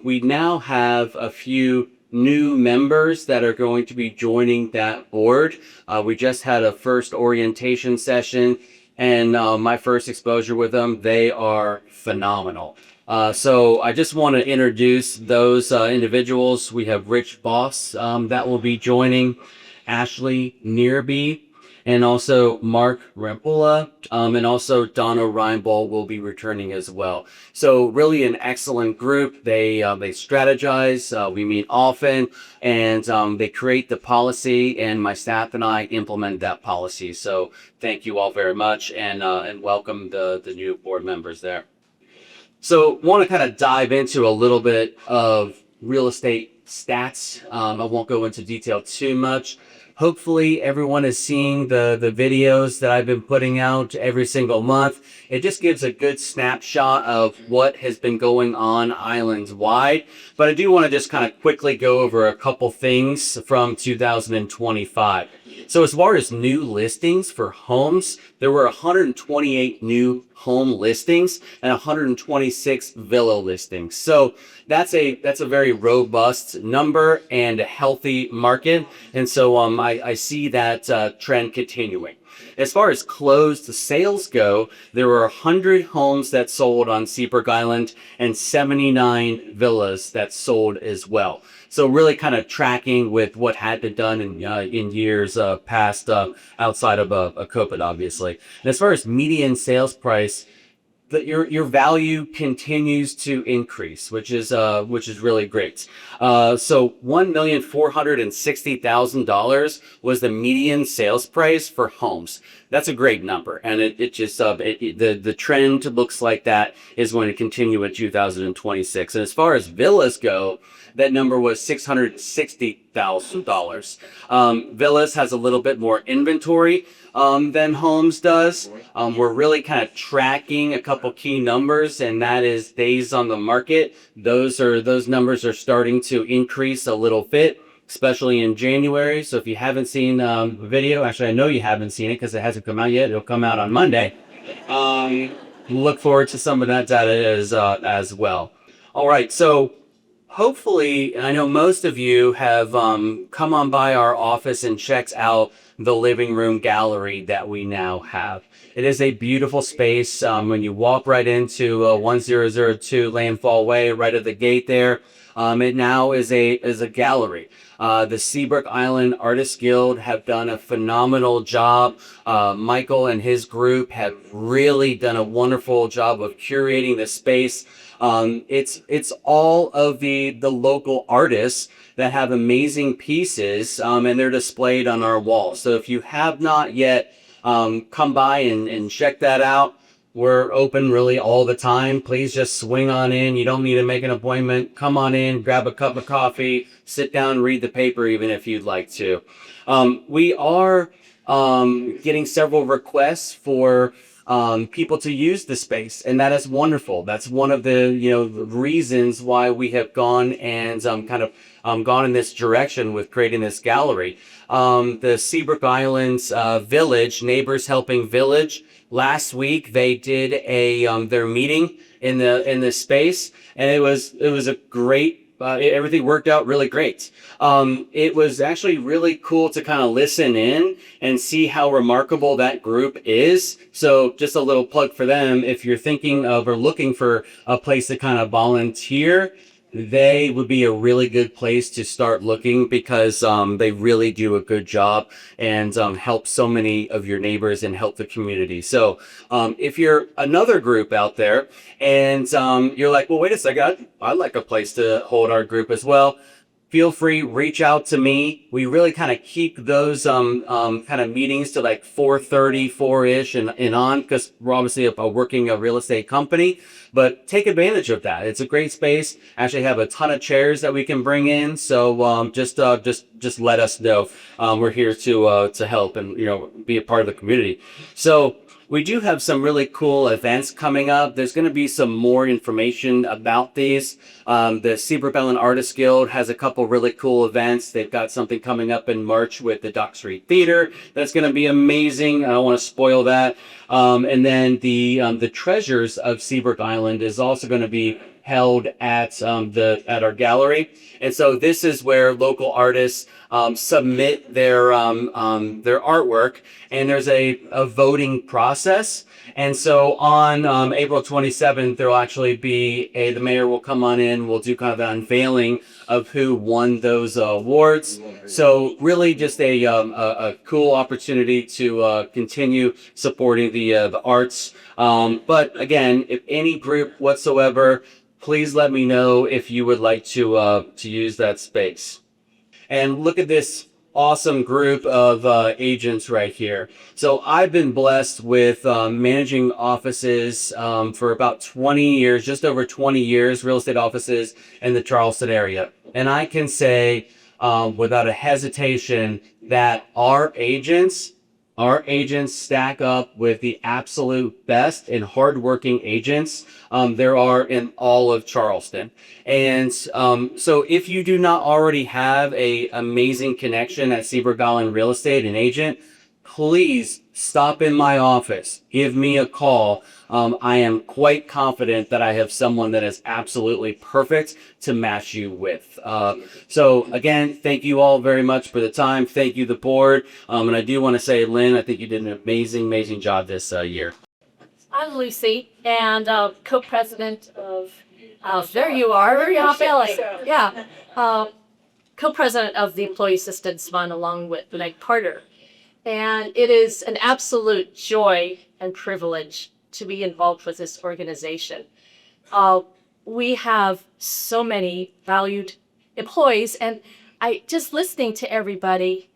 we now have a few new members that are going to be joining that board. We just had a first orientation session, and my first exposure with them. They are phenomenal. So I just want to introduce those individuals. We have Rich Boss that will be joining, Ashley Nearby, and also Mark Rampula, and also Donna Reinbold will be returning as well. So really an excellent group. They strategize. We meet often, and they create the policy, and my staff and I implement that policy. So thank you all very much, and welcome the new board members there. So want to kind of dive into a little bit of real estate stats. I won't go into detail too much. Hopefully everyone is seeing the videos that I've been putting out every single month. It just gives a good snapshot of what has been going on islands wide. But I do want to just kind of quickly go over a couple things from 2025. So as far as new listings for homes, there were 128 new home listings and 126 villa listings. So that's a very robust number and a healthy market. And so I see that trend continuing. As far as closed sales go, there were 100 homes that sold on Seabrook Island and 79 villas that sold as well. So really kind of tracking with what had been done in years past outside of COVID, obviously. And as far as median sales price, your value continues to increase, which is really great. So $1,460,000 was the median sales price for homes. That's a great number, and the trend looks like that is going to continue in 2026. And as far as villas go, that number was $660,000. Villas has a little bit more inventory than homes does. We're really kind of tracking a couple key numbers, and that is days on the market. Those numbers are starting to increase a little bit, especially in January. So if you haven't seen the video, actually I know you haven't seen it because it hasn't come out yet. It'll come out on Monday. Look forward to some of that data as well. All right, so hopefully, I know most of you have come on by our office and checked out the living room gallery that we now have. It is a beautiful space. When you walk right into 1002 Landfall Way, right at the gate there, it now is a gallery. The Seabrook Island Artists Guild have done a phenomenal job. Michael and his group have really done a wonderful job of curating the space. It's all of the local artists that have amazing pieces, and they're displayed on our walls. So if you have not yet come by and check that out, we're open really all the time. Please just swing on in. You don't need to make an appointment. Come on in, grab a cup of coffee, sit down, read the paper even if you'd like to. We are getting several requests for people to use the space, and that is wonderful. That's one of the reasons why we have gone and gone in this direction with creating this gallery. The Seabrook Islands Village, Neighbors Helping Village, last week they did their meeting in the space, and it was a great. Everything worked out really great. It was actually really cool to kind of listen in and see how remarkable that group is. So just a little plug for them. If you're thinking of or looking for a place to kind of volunteer, they would be a really good place to start looking because they really do a good job and help so many of your neighbors and help the community. So if you're another group out there and you're like, well, wait a second, I'd like a place to hold our group as well. feel free, reach out to me. We really kind of keep those kind of meetings to like 4:30, 4-ish and on, because we're obviously working a real estate company. But take advantage of that. It's a great space. Actually have a ton of chairs that we can bring in. So just let us know. We're here to help and be a part of the community. So we do have some really cool events coming up. There's going to be some more information about these. The Seabrook Island Artists Guild has a couple really cool events. They've got something coming up in March with the Dock Street Theater. That's going to be amazing. I don't want to spoil that. And then the Treasures of Seabrook Island is also going to be held at our gallery. And so this is where local artists submit their artwork, and there's a voting process. And so on April 27th, there will actually be the mayor will come on in. We'll do kind of an unveiling of who won those awards. So really just a cool opportunity to continue supporting the arts. But again, if any group whatsoever, please let me know if you would like to use that space. And look at this awesome group of agents right here. So I've been blessed with managing offices for about 20 years, just over 20 years, real estate offices in the Charleston area. And I can say without a hesitation that our agents stack up with the absolute best and hardworking agents there are in all of Charleston. And so if you do not already have a amazing connection at Seabrook Island Real Estate, an agent, please stop in my office. Give me a call. I am quite confident that I have someone that is absolutely perfect to match you with. So again, thank you all very much for the time. Thank you, the board. And I do want to say, Lynn, I think you did an amazing job this year. I'm Lucy, and co-president of, there you are, where are you feeling? Yeah, co-president of the Employee Assistance Fund along with Meg Carter. And it is an absolute joy and privilege to be involved with this organization. We have so many valued employees, and just listening to everybody,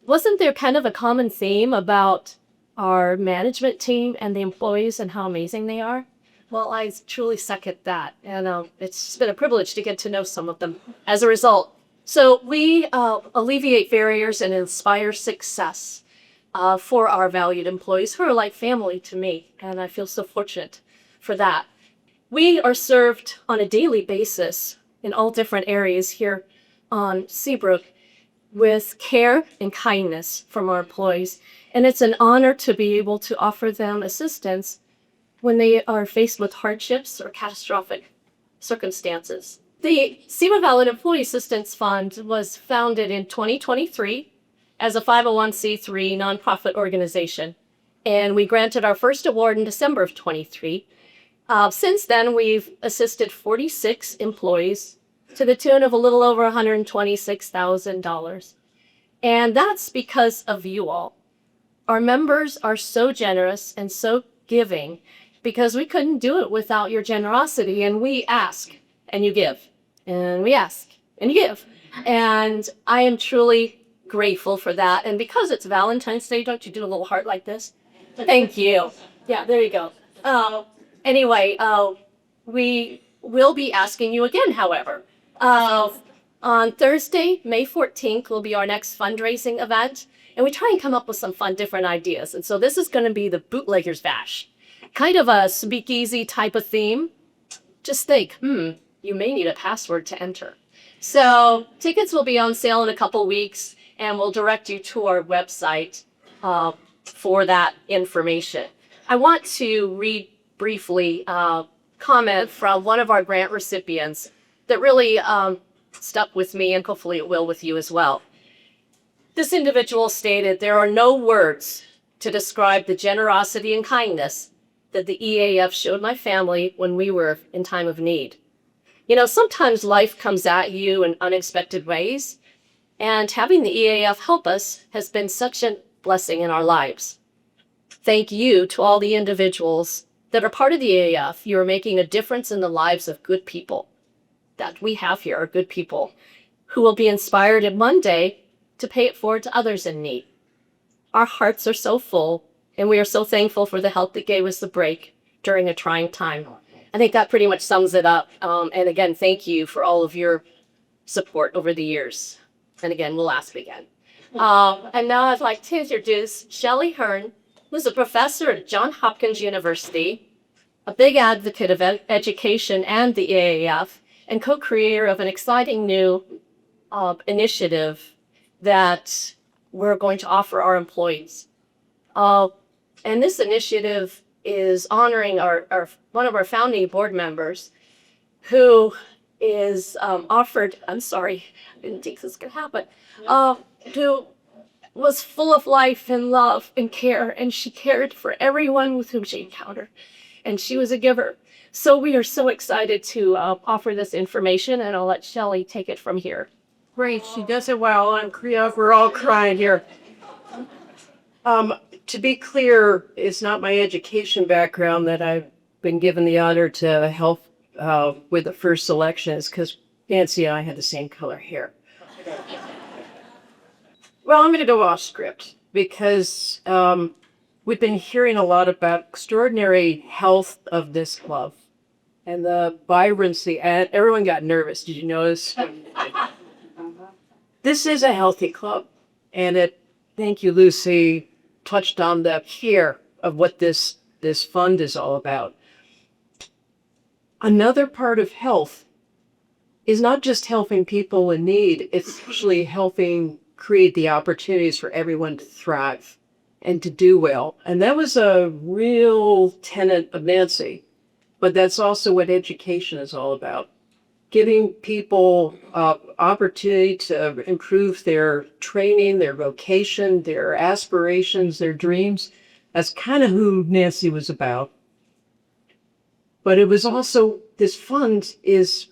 wasn't there kind of a common theme about our management team and the employees and how amazing they are? Well, I truly second that, and it's been a privilege to get to know some of them as a result. So we alleviate barriers and inspire success for our valued employees who are like family to me, and I feel so fortunate for that. We are served on a daily basis in all different areas here on Seabrook with care and kindness from our employees, and it's an honor to be able to offer them assistance when they are faced with hardships or catastrophic circumstances. The Seabrook Island Employee Assistance Fund was founded in 2023 as a 501c3 nonprofit organization, and we granted our first award in December of 23. Since then, we've assisted 46 employees to the tune of a little over $126,000. And that's because of you all. Our members are so generous and so giving because we couldn't do it without your generosity. And we ask and you give, and we ask and you give. And I am truly grateful for that. And because it's Valentine's Day, don't you do a little heart like this? Thank you. Yeah, there you go. Anyway, we will be asking you again, however. On Thursday, May 14th, will be our next fundraising event. And we try and come up with some fun, different ideas. And so this is going to be the Bootleggers Bash. Kind of a speakeasy type of theme. Just think, you may need a password to enter. So tickets will be on sale in a couple weeks, and we'll direct you to our website for that information. I want to read briefly comment from one of our grant recipients that really stuck with me, and hopefully it will with you as well. This individual stated, "There are no words to describe the generosity and kindness that the EAF showed my family when we were in time of need. You know, sometimes life comes at you in unexpected ways, and having the EAF help us has been such a blessing in our lives. Thank you to all the individuals that are part of the EAF. You are making a difference in the lives of good people that we have here are good people. who will be inspired in one day to pay it forward to others in need. Our hearts are so full, and we are so thankful for the help that gave us the break during a trying time. I think that pretty much sums it up. And again, thank you for all of your support over the years. And again, we'll ask again. And now I'd like to introduce Shelley Hearn, who's a professor at Johns Hopkins University, a big advocate of education and the EAF, and co-creator of an exciting new initiative that we're going to offer our employees. And this initiative is honoring our one of our founding board members who is offered, I'm sorry, I didn't think this could happen, who was full of life and love and care, and she cared for everyone with whom she encountered, and she was a giver. So we are so excited to offer this information, and I'll let Shelley take it from here. Great, she does it well. We're all crying here. To be clear, it's not my education background that I've been given the honor to help with the first selections, because Nancy and I had the same color hair. Well, I'm going to go off script because we've been hearing a lot about extraordinary health of this club and the vibrancy, and everyone got nervous. Did you notice? This is a healthy club, and thank you, Lucy, touched on the care of what this fund is all about. Another part of health is not just helping people in need, it's actually helping create the opportunities for everyone to thrive and to do well. And that was a real tenet of Nancy, but that's also what education is all about. Giving people opportunity to improve their training, their vocation, their aspirations, their dreams. That's kind of who Nancy was about. But it was also, this fund is,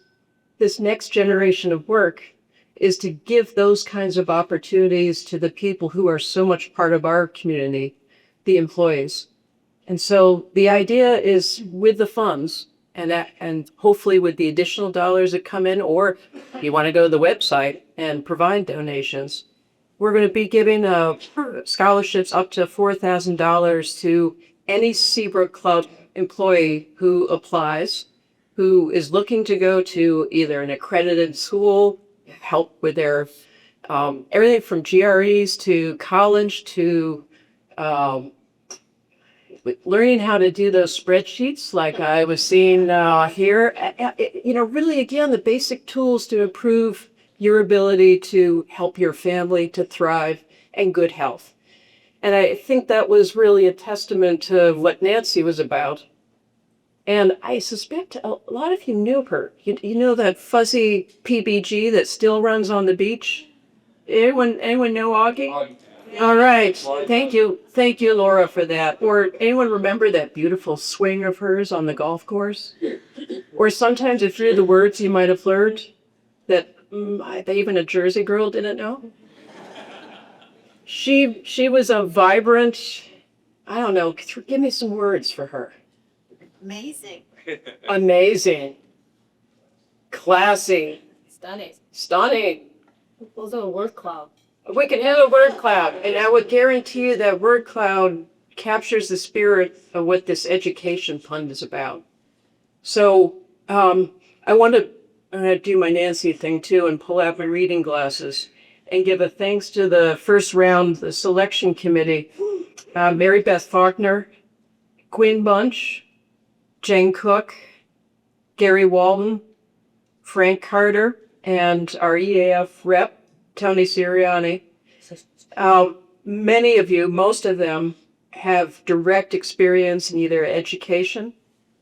this next generation of work is to give those kinds of opportunities to the people who are so much part of our community, the employees. And so the idea is with the funds, and hopefully with the additional dollars that come in, or if you want to go to the website and provide donations, we're going to be giving scholarships up to $4,000 to any Seabrook Club employee who applies, who is looking to go to either an accredited school, help with their everything from GREs to college to learning how to do those spreadsheets like I was seeing here. Really, again, the basic tools to improve your ability to help your family to thrive and good health. And I think that was really a testament to what Nancy was about. And I suspect a lot of you knew her. You know that fuzzy PBG that still runs on the beach? Anyone know Augie? All right. Thank you. Thank you, Laura, for that. Or anyone remember that beautiful swing of hers on the golf course? Or sometimes if through the words you might have learned that even a Jersey girl didn't know. She was a vibrant, I don't know, give me some words for her. Amazing. Amazing. Classy. Stunning. Stunning. We'll do a word cloud. We can have a word cloud, and I would guarantee you that word cloud captures the spirit of what this education fund is about. So I want to do my Nancy thing too and pull out my reading glasses and give a thanks to the first round, the selection committee, Mary Beth Faulkner, Quinn Bunch, Jane Cook, Gary Walden, Frank Carter, and our EAF rep, Tony Sirianni. Many of you, most of them, have direct experience in either education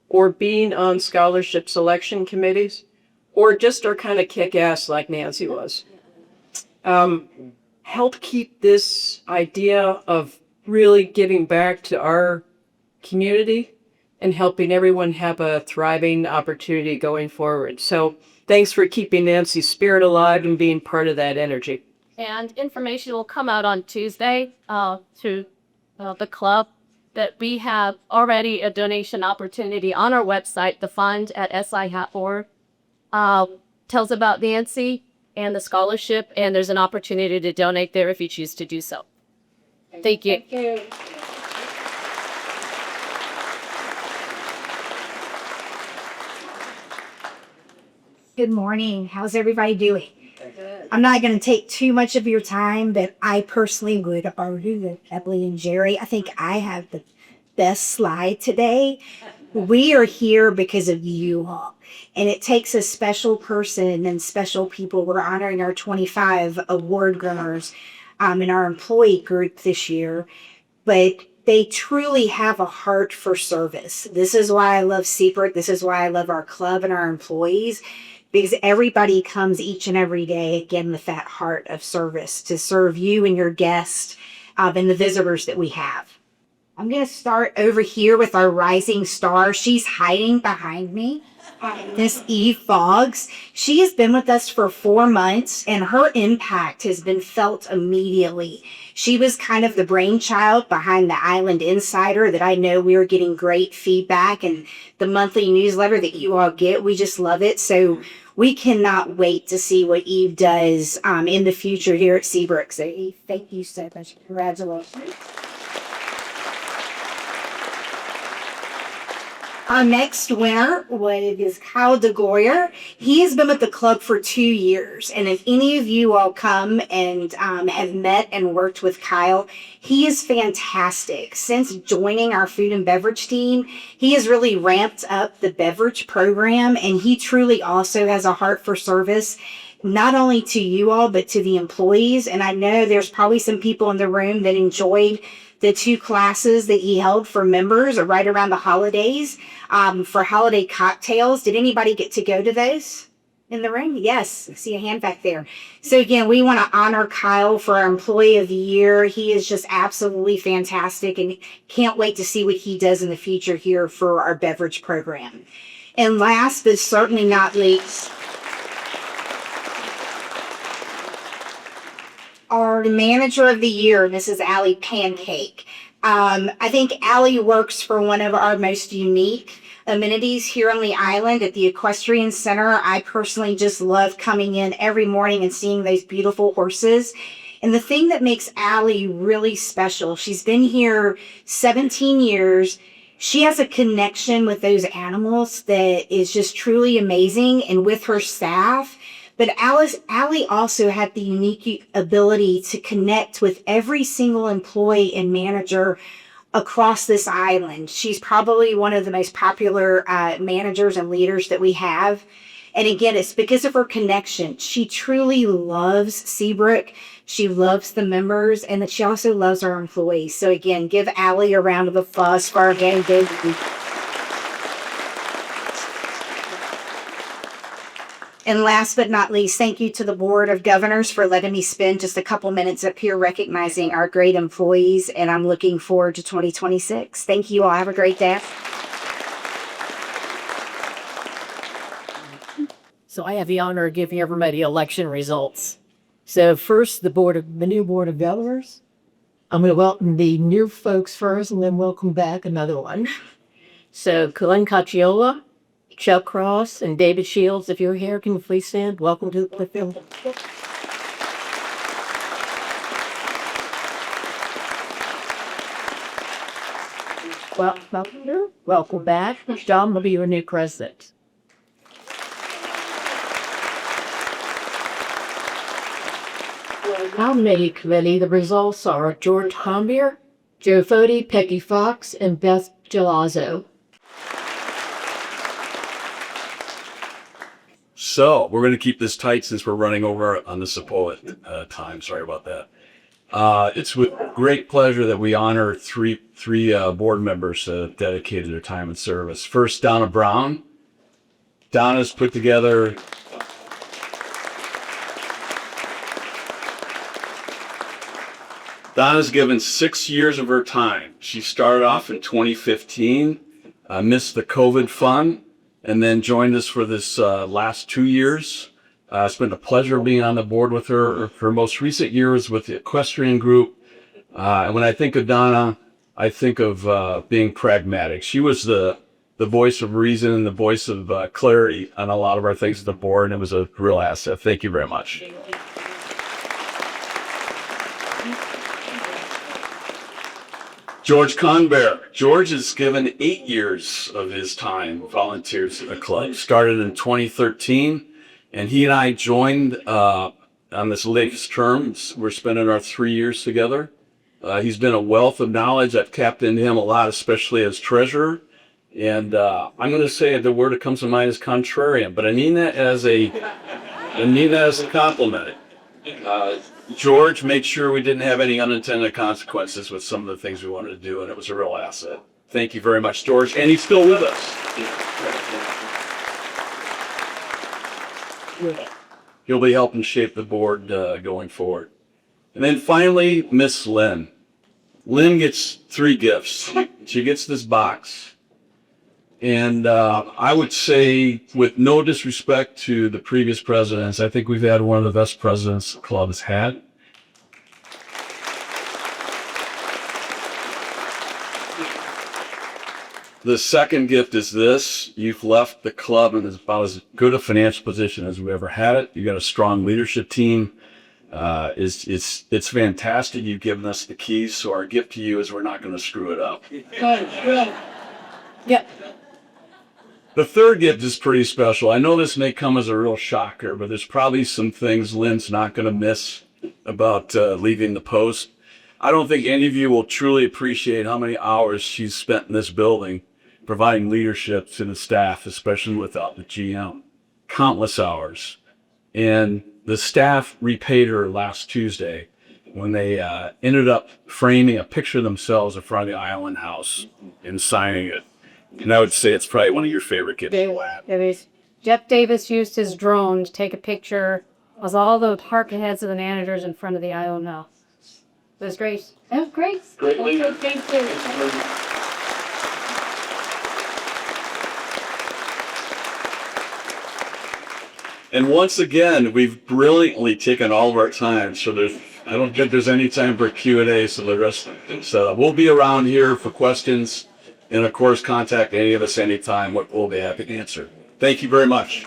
or being on scholarship selection committees, or just are kind of kick-ass like Nancy was. Help keep this idea of really giving back to our community and helping everyone have a thriving opportunity going forward. So thanks for keeping Nancy's spirit alive and being part of that energy. And information will come out on Tuesday through the club that we have already a donation opportunity on our website, the fund at si.org. Tells about Nancy, and the scholarship, and there's an opportunity to donate there if you choose to do so. Thank you. Good morning. How's everybody doing? I'm not going to take too much of your time, but I personally would argue that Emily and Jerry, I think I have the best slide today. We are here because of you all. And it takes a special person and special people. We're honoring our 25 award winners in our employee group this year. But they truly have a heart for service. This is why I love Seabrook. This is why I love our club and our employees, because everybody comes each and every day, again, with that heart of service to serve you and your guests and the visitors that we have. I'm going to start over here with our rising star. She's hiding behind me. Miss Eve Foggs. She has been with us for 4 months, and her impact has been felt immediately. She was kind of the brainchild behind the Island Insider that I know we are getting great feedback, and the monthly newsletter that you all get. We just love it. So we cannot wait to see what Eve does in the future here at Seabrook. So Eve, thank you so much. Congratulations. Our next winner is Kyle DeGoyer. He has been with the club for 2 years. And if any of you all come and have met and worked with Kyle, he is fantastic. Since joining our food and beverage team, he has really ramped up the beverage program. And he truly also has a heart for service, not only to you all, but to the employees. And I know there's probably some people in the room that enjoyed the 2 classes that he held for members right around the holidays for holiday cocktails. Did anybody get to go to those in the room? Yes, I see a hand back there. So again, we want to honor Kyle for our Employee of the Year. He is just absolutely fantastic and can't wait to see what he does in the future here for our beverage program. And last but certainly not least, our Manager of the Year, Mrs. Allie Pancake. I think Allie works for one of our most unique amenities here on the island at the Equestrian Center. I personally just love coming in every morning and seeing those beautiful horses. And the thing that makes Allie really special, she's been here 17 years. She has a connection with those animals that is just truly amazing, and with her staff. But Allie also had the unique ability to connect with every single employee and manager across this island. She's probably one of the most popular managers and leaders that we have. And again, it's because of her connection. She truly loves Seabrook. She loves the members, and that she also loves our employees. So again, give Allie a round of applause for our game day. And last but not least, thank you to the Board of Governors for letting me spend just a couple minutes up here recognizing our great employees, and I'm looking forward to 2026. Thank you all. Have a great day. So I have the honor of giving everybody election results. So first, the new Board of Governors. I'm going to welcome the new folks first, and then welcome back another one. So Colin Cacciola, Chuck Cross, and David Shields, if you're here, can you please stand? Welcome to the film. Welcome back. John will be your new president. Nominating committee, the results are George Hombier, Joe Fody, Peggy Fox, and Beth Gelazzo. So we're going to keep this tight since we're running over on the Sepoa time. Sorry about that. It's with great pleasure that we honor three board members dedicated their time and service. First, Donna Brown. Donna's put together Donna's given 6 years of her time. She started off in 2015, missed the COVID fun, and then joined us for this last 2 years. It's been a pleasure being on the board with her. Her most recent years with the equestrian group. And when I think of Donna, I think of being pragmatic. She was the the voice of reason and the voice of clarity on a lot of our things at the board, and it was a real asset. Thank you very much. George Conbear. George has given 8 years of his time volunteers at the club. Started in 2013, and he and I joined on this latest term. We're spending our 3 years together. He's been a wealth of knowledge. I've tapped into him a lot, especially as treasurer. And I'm going to say the word that comes to mind is contrarian, but I mean that as a compliment. George made sure we didn't have any unintended consequences with some of the things we wanted to do, and it was a real asset. Thank you very much, George, and he's still with us. He'll be helping shape the board going forward. And then finally, Miss Lynn. Lynn gets 3 gifts. She gets this box. And I would say, with no disrespect to the previous presidents, I think we've had one of the best presidents the club has had. The second gift is this. You've left the club in about as good a financial position as we ever had it. You got a strong leadership team. It's fantastic. You've given us the keys, so our gift to you is we're not going to screw it up. Yep. The third gift is pretty special. I know this may come as a real shocker, but there's probably some things Lynn's not going to miss about leaving the post. I don't think any of you will truly appreciate how many hours she's spent in this building providing leadership to the staff, especially without the GM. Countless hours. And the staff repaid her last Tuesday when they ended up framing a picture of themselves in front of the Island House and signing it. And I would say it's probably one of your favorite gifts. It is. Jeff Davis used his drone to take a picture of all the department heads of the managers in front of the IO now. It was great. It was great. Great leader. Thank you. And once again, we've brilliantly taken all of our time. So I don't think there's any time for Q&A. So the rest of it. So we'll be around here for questions. And of course, contact any of us anytime. We'll be happy to answer. Thank you very much.